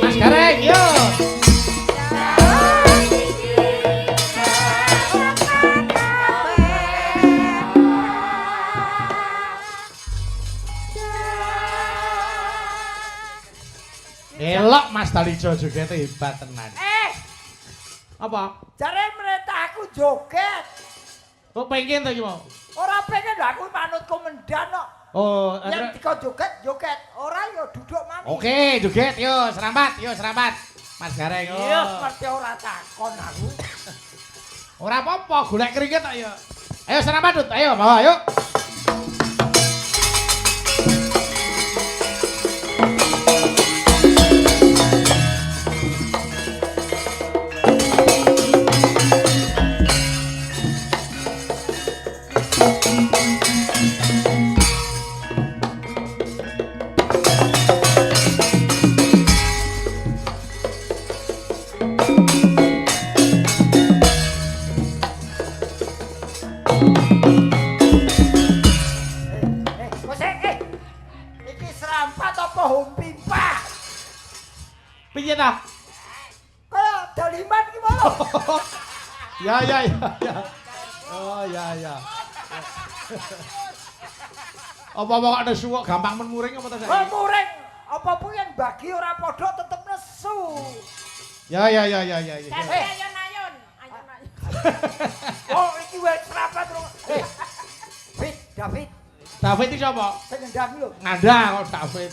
S1: Mas Gareng, yo. Elok Mas Dalijo joget hebat tenan. Apa?
S2: Jare merintah aku joget.
S1: Kok pengen to iki mau?
S2: Ora pengen lho aku manut komandan kok.
S1: Oh,
S2: Yang dikon joget, joget. Ora yo duduk mami.
S1: Oke, joget yo, serampat, Mas Gareng. Yo.
S2: Iya, ngerti ora takon aku.
S1: Ora apa-apa, golek keringet tak yo. Ayo serampat, Dut. Ayo, bawa, yuk.
S2: Iki serampat apa humpimpa?
S1: Piye ta?
S2: Kaya daliman ki mau.
S1: Ya. Oh iya. Apa-apa kok nesu kok gampang menmuring apa to saiki?
S2: Oh muring. Apa-apa yang bagi ora padha tetep nesu.
S1: Ya.
S3: Tapi ayun-ayun.
S2: Oh iki wis rapat lho. David.
S1: David iki sapa?
S2: Sing ngendang lho.
S1: Ngandang kok David.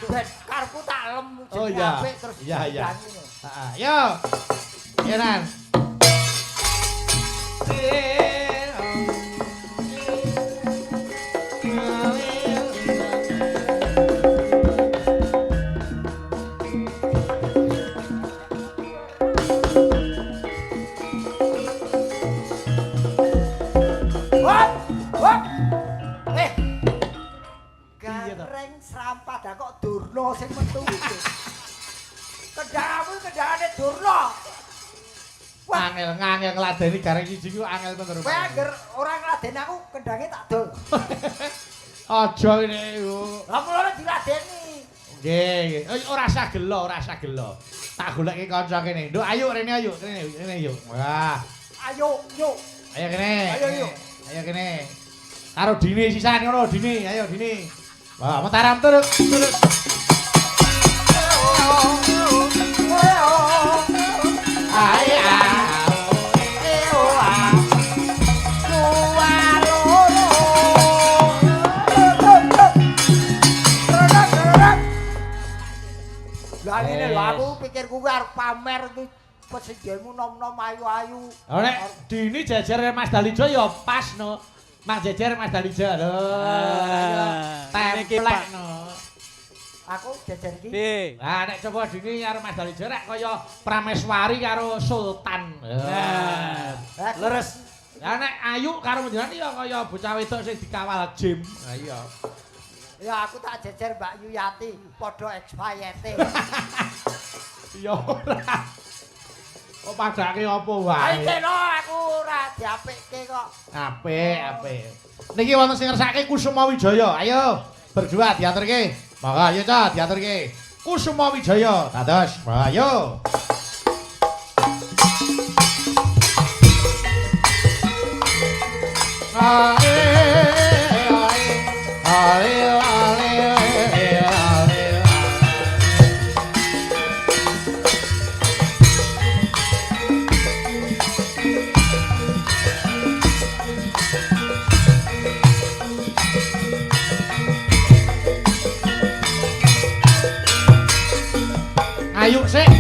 S2: Ben karepku tak lem
S1: Oh
S2: jenenge
S1: iya.
S2: apik terus
S1: Iya.
S2: ngendangi lho.
S1: Heeh. Yo. Yenan.
S2: Hop! Hop! Gareng serampah dah kok Durna sing metu iki. Kendangmu kendangane Durna. Wah,
S1: Angel ngladeni gareng siji ku angel tenan.
S2: kowe angger ora ngladeni aku kendange tak dol.
S1: Aja ngene yo.
S2: Lah mulane diladeni.
S1: Nggih, ora usah gelo. Tak goleki kanca kene. Nduk ayo rene ayo, kene yuk. Wah,
S2: Ayo, yuk.
S1: ayo kene.
S2: Ayo, yuk.
S1: Ayo kene. Karo Dini sisan ngono, Dini. Ayo Dini. Wah, mataram terus.
S2: Lah ngene lho aku pikirku kuwi arep pamer iki pesejenmu nom-nom ayu-ayu.
S1: Oh nek Dini jejer Mas Dalijo ya pas no. Mas jejer Mas Dalijo lho. Templek no.
S2: Aku jajan iki.
S5: Piye?
S1: Lah nek coba Dini karo Mas Dalijo rek kaya Prameswari karo Sultan.
S5: Leres.
S1: Lah nek Ayu karo Menjeran ya kaya bocah wedok sing dikawal Jim. Lah iya.
S2: Ya aku tak jejer Mbak Yuyati padha expired.
S1: Ya ora. Kok padake apa wae?
S2: Ayo no aku ora diapikke kok.
S1: Apik. Niki wonten sing ngersake Kusuma Wijaya. Ayo berdua diaturke. Monggo ayo Cak diaturke. Kusuma Wijaya. Dados. Ayo. Ayo sik.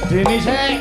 S1: Dini sik.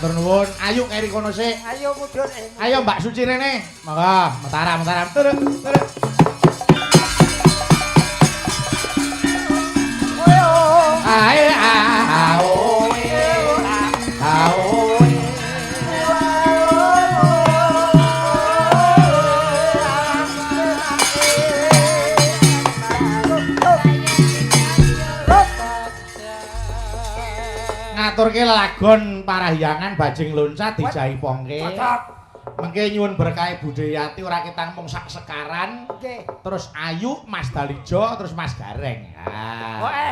S1: Matur nuwun. Ayo keri kono sik.
S2: Ayo mudhun.
S1: Ayo Mbak Suci rene. Monggo, mentara. Turun. Ae ngaturke lelagon parahyangan bajing loncat dijahi pongke. Mengke nyuwun berkah Budayati ora ketang mung sak sekaran.
S2: Nggih.
S1: Terus Ayu, Mas Dalijo, terus Mas Gareng.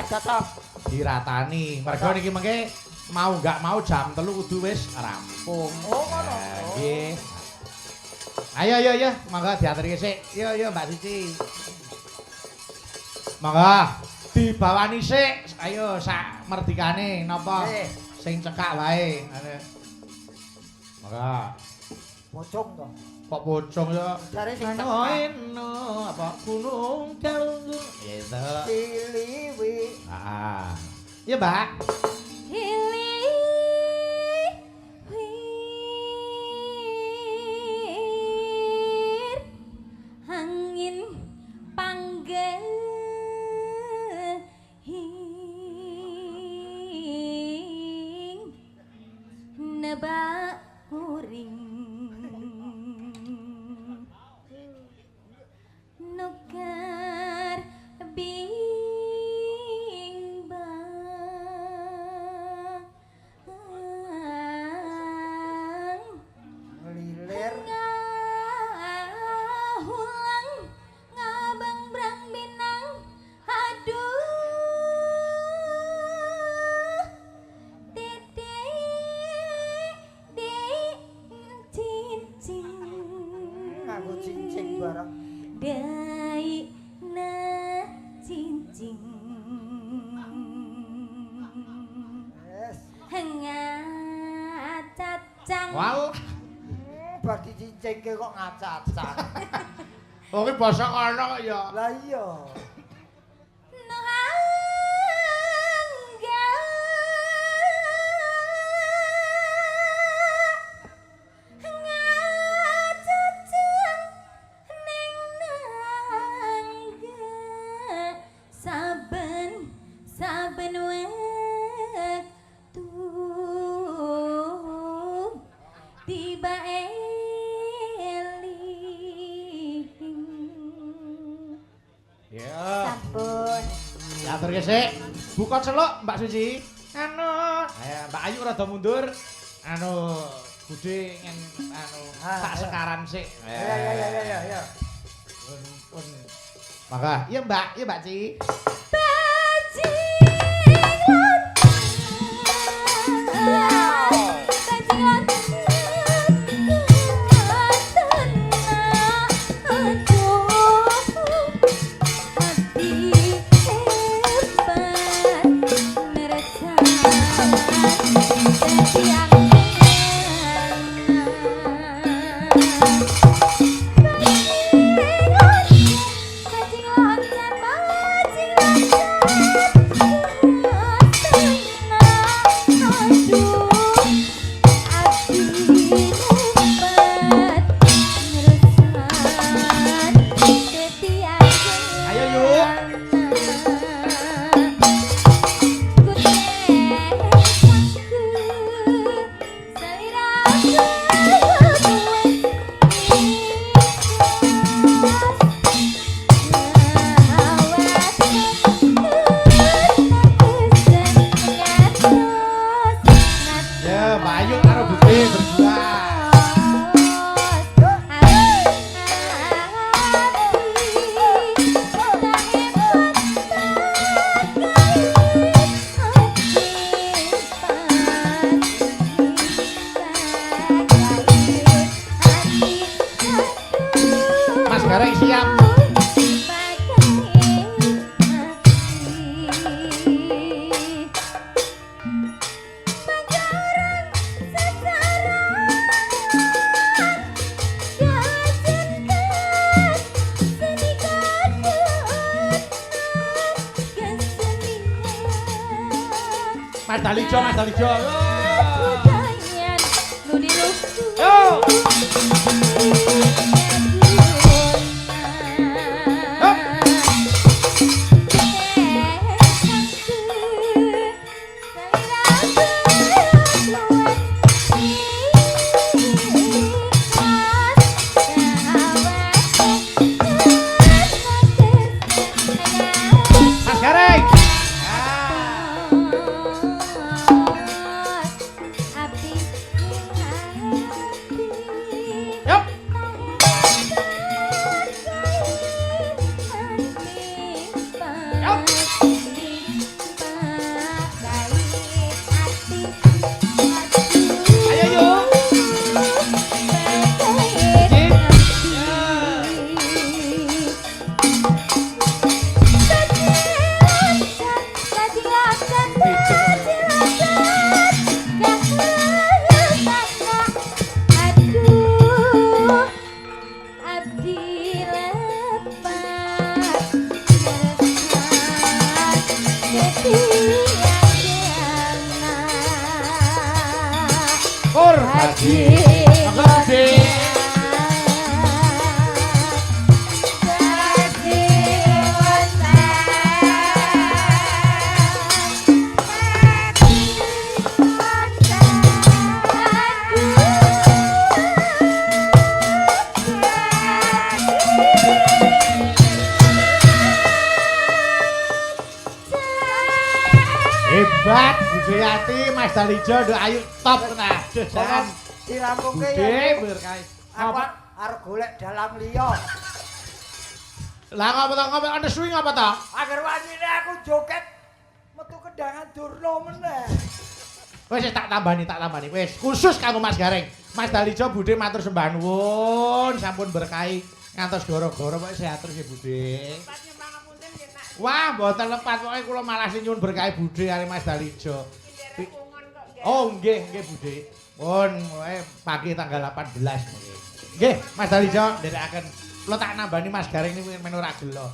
S2: Cocok.
S1: Diratani. Mergo niki mengke mau enggak mau jam 3 kudu wis rampung.
S2: Oh ngono.
S1: Nggih. Ayo, monggo diaturke sik. Yo Mbak Suci. Monggo dibawani sik. Ayo sak merdikane napa? Sing cekak wae. Monggo.
S2: Pocong to.
S1: Kok pocong ya?
S2: Jare sing
S1: Eno apa gunung kalunggu. Gitu.
S2: Ciliwi.
S1: Ya, Mbak.
S7: Angin panggil nebak uring nukar bimbang
S2: Lilir.
S7: ngahulang ngabang brang binang aduh
S2: Nganggo cincin barang.
S7: dai na cincin
S2: Yes.
S7: ngacacang
S1: Wal.
S2: Bar dicincingke kok ngacacang.
S1: Wong iki basa kono kok ya.
S2: Lah iya.
S7: Saben wektu tiba eling
S1: Ya.
S7: sampun
S1: Diaturke sik. Buka celuk Mbak Suci. Ayo Mbak Ayu rada mundur. Budhe ngen sak sekaran sik.
S2: Ya.
S1: Pun. Maka, iya Mbak Ci. Ayo yuk. Ya, Mbak Ayu karo Budhe berdua. Mas Gareng siap. Mas Dalijo. Yo. Mas Gareng. Yup. Ayo yuk. Kur haji. Monggo Budi. Hebat Budayati Mas Dalijo nduk ayu top tenan. Aduh jan.
S2: Dirampunke
S1: Budhe
S2: ya.
S1: berkah.
S2: Aku
S1: Apa?
S2: arep golek dalam liya.
S1: Lah ngapa to ngapa ana swing apa to?
S2: Agar wanine aku joget metu kendangan durna meneh.
S1: Wis tak tambani. Wis khusus kanggo Mas Gareng. Mas Dalijo Budhe matur sembah nuwun sampun berkahi ngantos goro-goro pokoke sehat terus ya Budhe.
S3: Patnya pangapunten nggih nak.
S1: Wah, mboten lepat pokoke kula malah sing nyuwun berkahi Budhe kali Mas Dalijo.
S3: Ndere pungon kok nggih.
S1: Oh, nggih Budhe. Pun pagi tanggal 18 nggih. Nggih, Mas Dalijo nderekaken. Kula tak nambani Mas Gareng niku men ora gelo.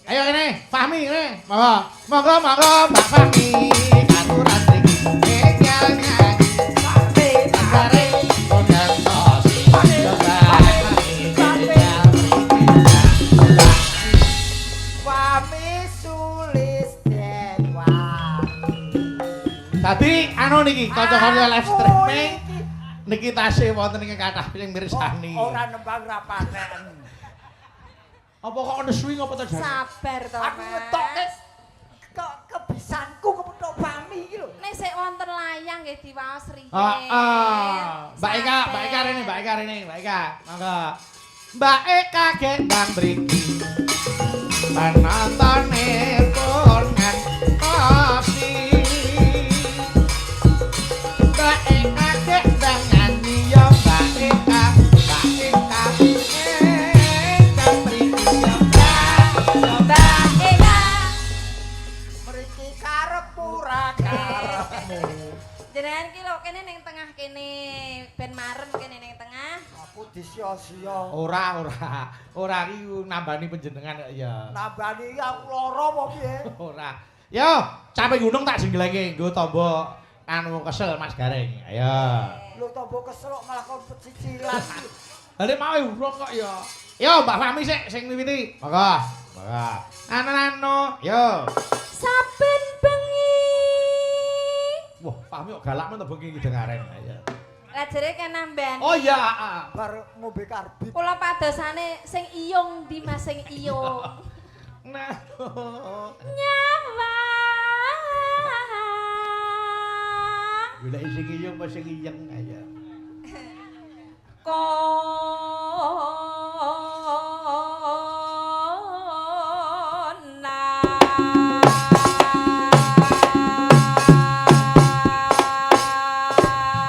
S1: Ayo kene, Fahmi kene. Monggo Mbak Fahmi. Aturan iki enggal nyanyi. Fahmi Gareng kondang tosi.
S2: Wami sulis den wami.
S1: Dadi anu niki kanca-kanca live streaming niki tasih wonten ing kathah sing mirsani.
S2: Ora nembang ra panen.
S1: Apa kok ana swing apa to, Jan?
S7: Sabar to,
S2: Aku ngetokke kok kebisanku kepethuk wami iki lho.
S7: Nek sik wonten layang nggih diwaos riyen.
S1: Mbak Eka rene. Monggo. Mbak Eka gendang mriki. Panontone pun ngantosi. Mbak Eka gendang nyanyi ya Mbak Eka. Gendang mriki ya
S7: Mbak Eka.
S2: Mriki karep ora karepmu.
S7: Jenengan ki lho kene ning tengah kene ben marem kene ning tengah.
S2: Aku disia-sia.
S1: Ora iki nambani panjenengan kok ya.
S2: Nambani aku lara apa piye?
S1: Ora. Yo, capek gunung tak jenggelenge nggo tombo anu kesel Mas Gareng. Ayo.
S2: Lho tombo kesel kok malah kon pecicilan.
S1: Hale mau urung kok ya. Yo, Mbak Fahmi sik sing miwiti. Monggo. Anu, yo.
S7: Saben bengi.
S1: Wah, Fahmi kok galak men to bengi iki dengaren. Ayo.
S7: Lah jere kena mben.
S1: Oh iya,
S2: Bar ngombe karbit.
S7: Kula padosane sing iyung di Mas sing iyung.
S1: Nah.
S7: Nyawa.
S1: Golek sing iyung apa sing iyeng ayo.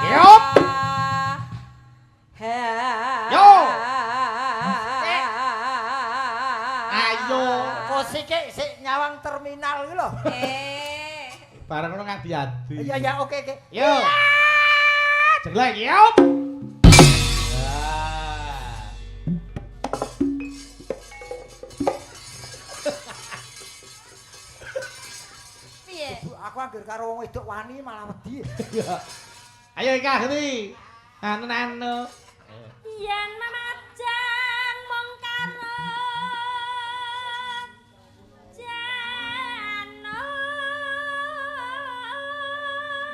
S1: Yup. Yo. Ayo.
S2: Kosike sik nyawang terminal iki lho.
S1: Bareng ngono ngadi-adi.
S2: Iya ya oke.
S1: Yo. Jeglek, yup.
S7: Piye?
S2: Aku anggere karo wong wedok wani malah wedi.
S1: Ayo Ika, geni. Anu.
S7: yen mamajang mung karo jano.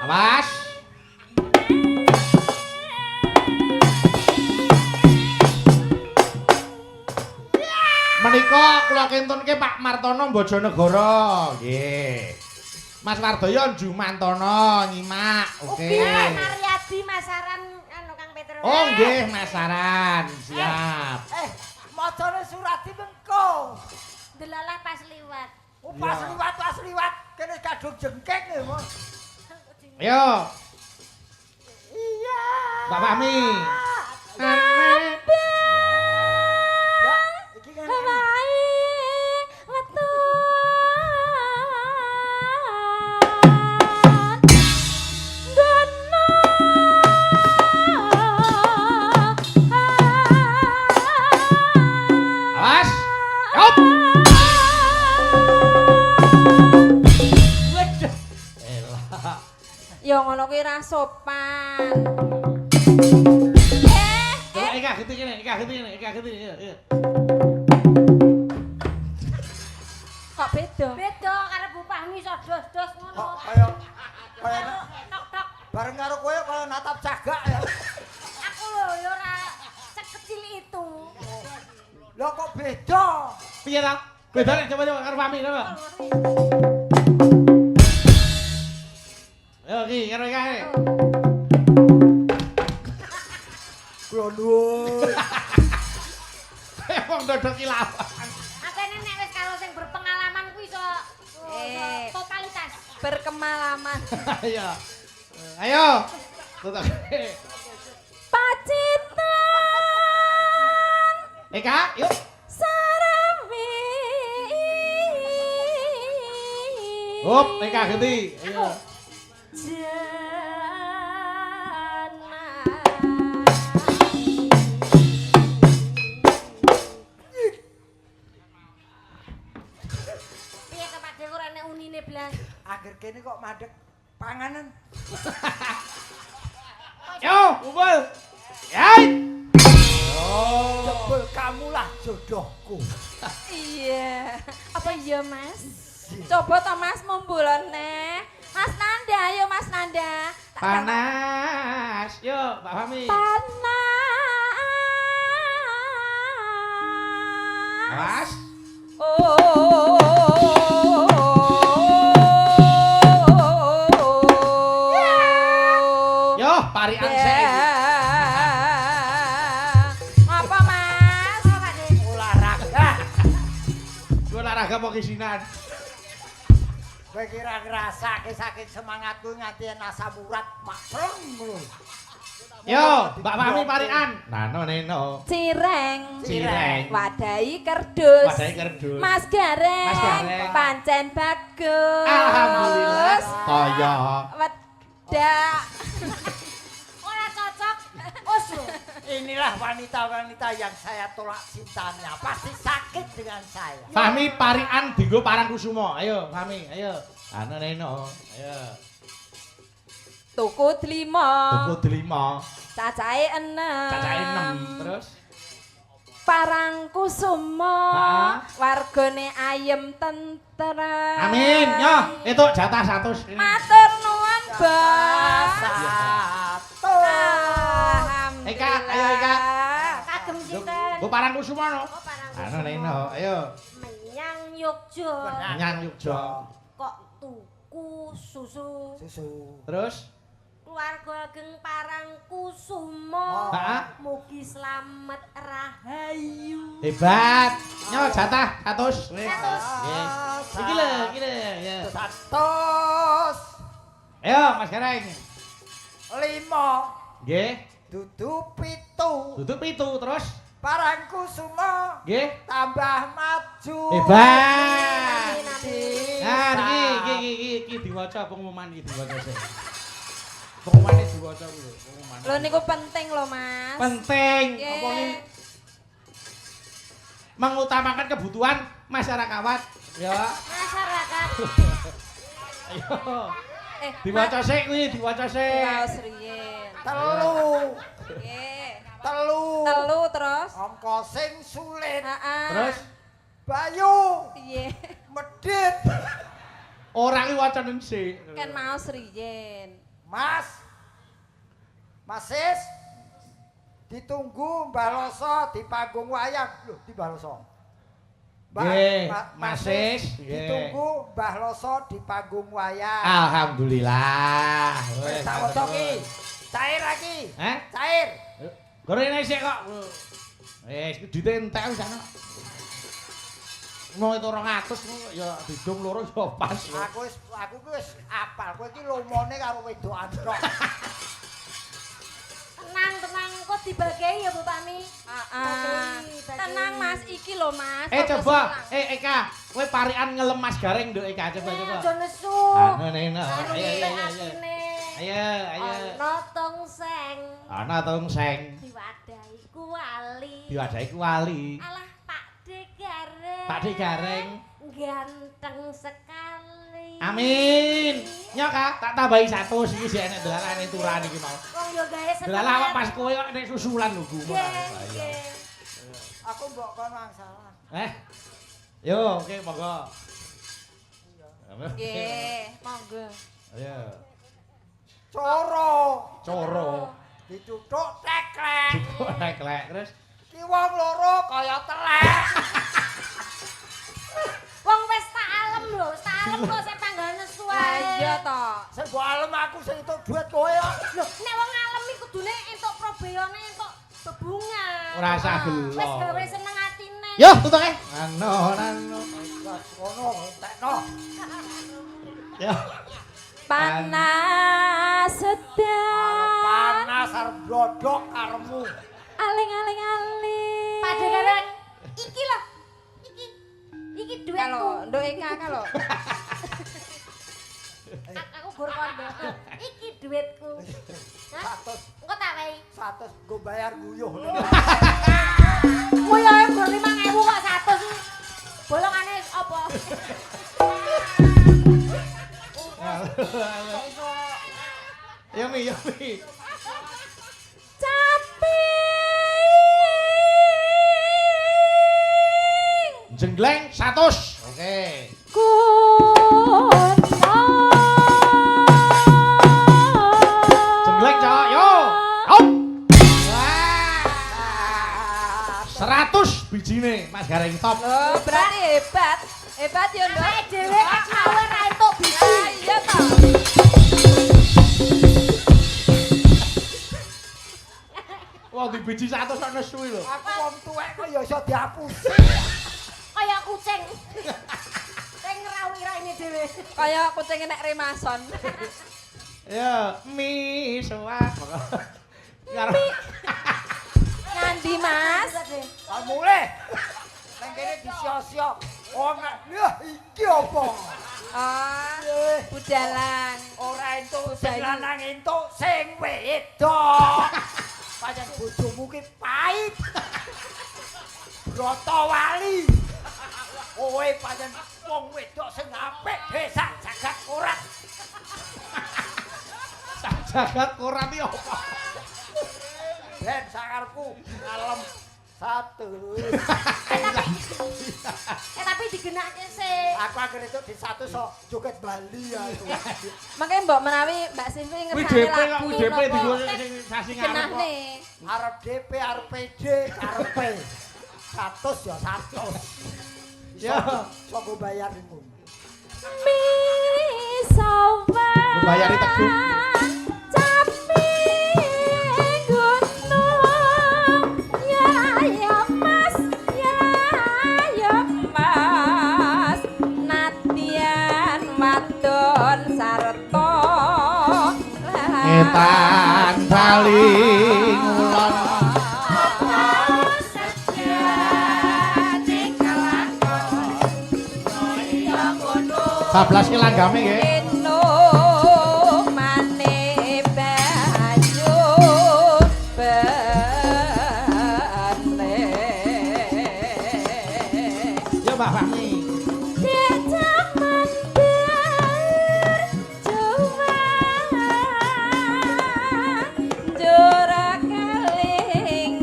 S1: Awas. Menika kula kintunke Pak Martono Bojonegoro. Nggih. Mas Wardoyo Jumantana nyimak. Oke.
S7: Mariadi Masaran anu Kang Petrus.
S1: Oh nggih, Masaran. Siap.
S2: Macane surat iki mengko.
S7: Delalah pas liwat.
S2: Oh, pas liwat kene kadung jengking ya, Mas.
S1: Ayo.
S2: Iya.
S1: Mbak Fahmi.
S2: Ya, iki kan
S1: Awas. Yop. Waduh. Elah.
S7: Ya ngono kuwi ra sopan.
S1: Ika gitu kene. Iya.
S7: Kok beda? Beda karo Bu Fahmi iso dos-dos ngono.
S2: kok kaya
S7: Tok-tok.
S2: bareng karo kowe kaya natap cagak ya.
S7: Aku lho ya ora sekecil itu.
S2: Lah kok beda?
S1: Piye ta? Bedane coba karo Fahmi coba. Ayo ki karo Ika.
S2: Kula nuwun.
S1: Wong dodok ilawan.
S7: Makane nek wis karo sing berpengalaman kuwi iso totalitas berkemalaman.
S1: Ayo. Ayo. Tutuk.
S7: Pacitan
S1: Eka, yuk.
S7: saremi.
S1: Hop, Eka ganti. Ayo.
S7: Piye to Pak Dek ora nek unine blas.
S2: Akhir kene kok madhek panganan.
S1: Yo, kumpul. Yai. Oh.
S2: Jebul kamulah jodohku.
S7: Iya. Apa iya, Mas? Coba to Mas mumbulane. Mas Nanda, ayo Mas Nanda.
S1: Panas. Yuk, Mbak Fahmi.
S7: Panas.
S1: Awas. Yo, parian sik.
S7: Apa Mas? Apa Dik?
S2: Olahraga.
S1: Olahraga apa kisinan?
S2: Kowe kira ngrasake saking semangatku nganti asa murat makreng ngono.
S1: Yo, Mbak Fahmi parian. Nano neno.
S7: Cireng.
S1: Cireng.
S7: Wadahi kerdus.
S1: Wadahi kerdus.
S7: Mas Gareng.
S1: Mas Gareng.
S7: Pancen bagus.
S1: Alhamdulillah. Kaya.
S7: Wedak. Ora cocok. Usul.
S2: Inilah wanita-wanita yang saya tolak cintanya. Pasti sakit dengan saya.
S1: Fahmi parian dinggo Parangkusumo. Ayo, Fahmi, ayo. Nano neno. Ayo.
S7: Tuku delima.
S1: Tuku delima.
S7: Cacahe 6.
S1: Cacahe 6. Terus
S7: Parangkusumo.
S1: Heeh.
S7: Wargane ayem tentrem.
S1: Amin. Yo, itu jatah 100.
S7: Matur nuwun, Bos.
S2: Satu.
S1: Eka, ayo Eka.
S7: Kagem sinten?
S1: Bu Parangkusumo no.
S7: Oh, Parangkusumo.
S1: Nano neno. Ayo.
S7: Menyang Yogya.
S1: Nyang Yogya.
S7: Kok tuku susu.
S2: Susu.
S1: Terus
S7: Keluarga Ageng Parangkusumo.
S1: Heeh.
S7: Mugi slamet rahayu.
S1: Hebat. Nyo jatah 100. Wis.
S7: 100.
S1: Nggih. Iki lho, ya.
S2: Satus.
S1: Ayo Mas Gareng.
S2: 5.
S1: Nggih.
S2: Dudu 7.
S1: Duduk 7 terus.
S2: Parangkusumo
S1: Nggih.
S2: tambah maju.
S1: Hebat.
S7: Amin, amin.
S1: Nah, iki diwaca pengumuman iki diwaca sih. Pengumumannya diwaca dulu, pengumuman.
S7: Lho niku penting lho, Mas.
S1: Penting.
S7: Nggih.
S1: Apa ini? Mengutamakan kebutuhan masyarakat. Ya.
S7: Masyarakat.
S1: Ayo.
S7: Eh,
S1: Diwaca sik kuwi, diwaca sik.
S7: Waos riyen.
S2: 3.
S7: Nggih.
S2: Telu
S7: terus.
S2: angka sing sulit.
S1: Terus
S2: Bayu
S7: Piye?
S2: medit.
S1: ora ki wacane sik.
S7: Kan mau riyen.
S2: Mas Masis ditunggu Mbah Loso di panggung wayang. Lho, di Mbah Loso.
S1: Nggih, Masis,
S2: ditunggu Mbah Loso di panggung wayang.
S1: Alhamdulillah.
S2: Wis tak foto ki. Cair lagi.
S1: Hah?
S2: Cair.
S1: Gorene sik kok. Wis duite entek wis ana. Mau itu 200 ya didum loro ya pas.
S2: Aku ki wis apal. Kowe iki lomone karo wedokan tok.
S8: Tenang kok dibagi ya Bu Pami.
S7: Tenang Mas, iki lho Mas.
S1: Coba, Eka, kowe parikan ngelem Mas Gareng nduk Eka coba.
S8: Aja nesu.
S1: Ayo.
S8: Ana tongseng.
S1: Ana tongseng.
S8: Diwadahi kuali.
S1: Diwadahi kuali.
S8: Alah Pakde Gareng.
S1: Pakde Gareng.
S8: Ganteng sekali.
S1: Amin. Nyok tak tambahi 100 iki sik enek dalarane turan iki mau.
S8: Wong yo gawe seneng.
S1: Delalah kok pas kowe kok nek susulan lho gumun.
S8: Nggih.
S2: Aku mbok kon wangsalan.
S1: Yo, oke monggo.
S7: Nggih, monggo.
S1: Ayo.
S2: Coro. Dituthuk teklek.
S1: Teklek terus
S2: Ki wong loro kaya telek.
S8: Wong wis tak alem lho, tak alem kok sing panggonan nesu ae.
S7: Iya to.
S2: Sing mbok alem aku sing entuk duit kowe kok.
S8: Lho, nek wong alem iki kudune entuk probeyone entuk bebungan.
S1: ora usah gelo.
S8: Wis gawe seneng atine.
S1: Yo, tutuke. Ano.
S2: Wes ngono entekno.
S1: Yo.
S7: Panas sedan.
S2: Panas arep blodok karemu.
S7: Aling.
S8: Pakde Gareng. Iki lho. Iki duitku.
S7: Kalau nduk Eka kalau.
S8: Aku gur kondo. Iki duitku. Hah?
S2: 100
S8: Engko tak wehi.
S2: 100 go bayar nguyuh.
S8: Kuwi ae gur 5.000 kok 100 iki. Bolongane apa?
S1: Yo mi.
S7: Caping.
S1: Jenggleng 100. Oke. Jenggleng cok, yo. Hop. Wah. 100 bijine Mas Gareng top.
S7: Oh, berarti hebat. Hebat ya, Nduk.
S8: Awake dhewe kawe ra entuk biji.
S7: Iya toh.
S1: Wah, di biji 100 kok nesu lho.
S2: Aku wong tuwek kok ya iso dihapusi.
S8: Kaya kucing. Sing ngrawira-ini dhewe.
S7: Kayak kucing nek remason.
S1: Ya, mi suwak. Karo
S7: Ngandi Mas.
S2: Lah mulih. Nang kene disio-sio. Oh, lha iki apa?
S7: Oh, budalang.
S2: Ora entuk sing lanang entuk sing wedok. Pancen bojomu ki pait. Broto wali. Kowe pancen wong wedok sing apik desa jagat korat.
S1: jagat koran iki apa?
S2: Ben sakarepku ngalem satu.
S8: Tapi digenake sik.
S2: Aku akhir itu di satu sok joget Bali ya itu.
S7: Makanya mbok menawi Mbak Sivi
S1: Kuwi
S7: ngersani
S1: DP kok,
S7: lagu
S1: kuwi DP
S7: napa?
S1: digo sasi ngarep
S7: Genah
S1: kok.
S7: nih.
S2: Arep DP, arep PD, karepe. 100 ya 100.
S1: Ya.
S2: Sok go bayar iku.
S7: Mi sofa.
S1: Lu bayari Teguh.
S7: Caping gunung. Ya Mas, ya Mas. Natian wadon sarta.
S1: Etan paling ulon. Bablas ki langgame nggih.
S7: Gendong mane banyu bene.
S1: Ya Mbak Fahmi.
S7: Diajak mendir juang jura keling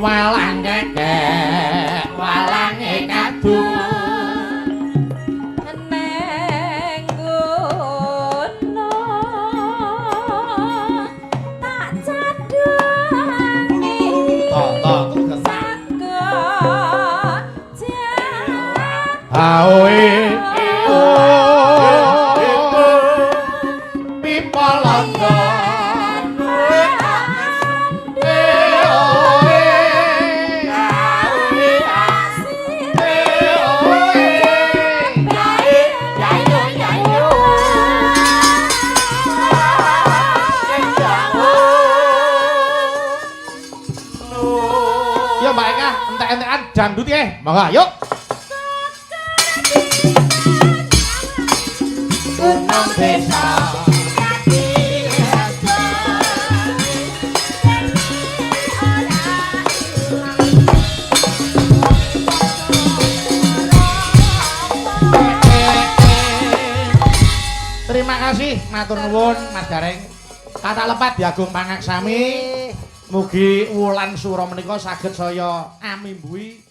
S1: Walang kekek, walang kadung
S7: neng gono tak cadangi saga
S1: awe pipa london entek-entekan dangdut ya, monggo yuk. Gunung desa terima kasih, matur nuwun Mas Gareng. Kata lepat Diagung Pangaksami. Mugi wulan sura menika saged saya amimbui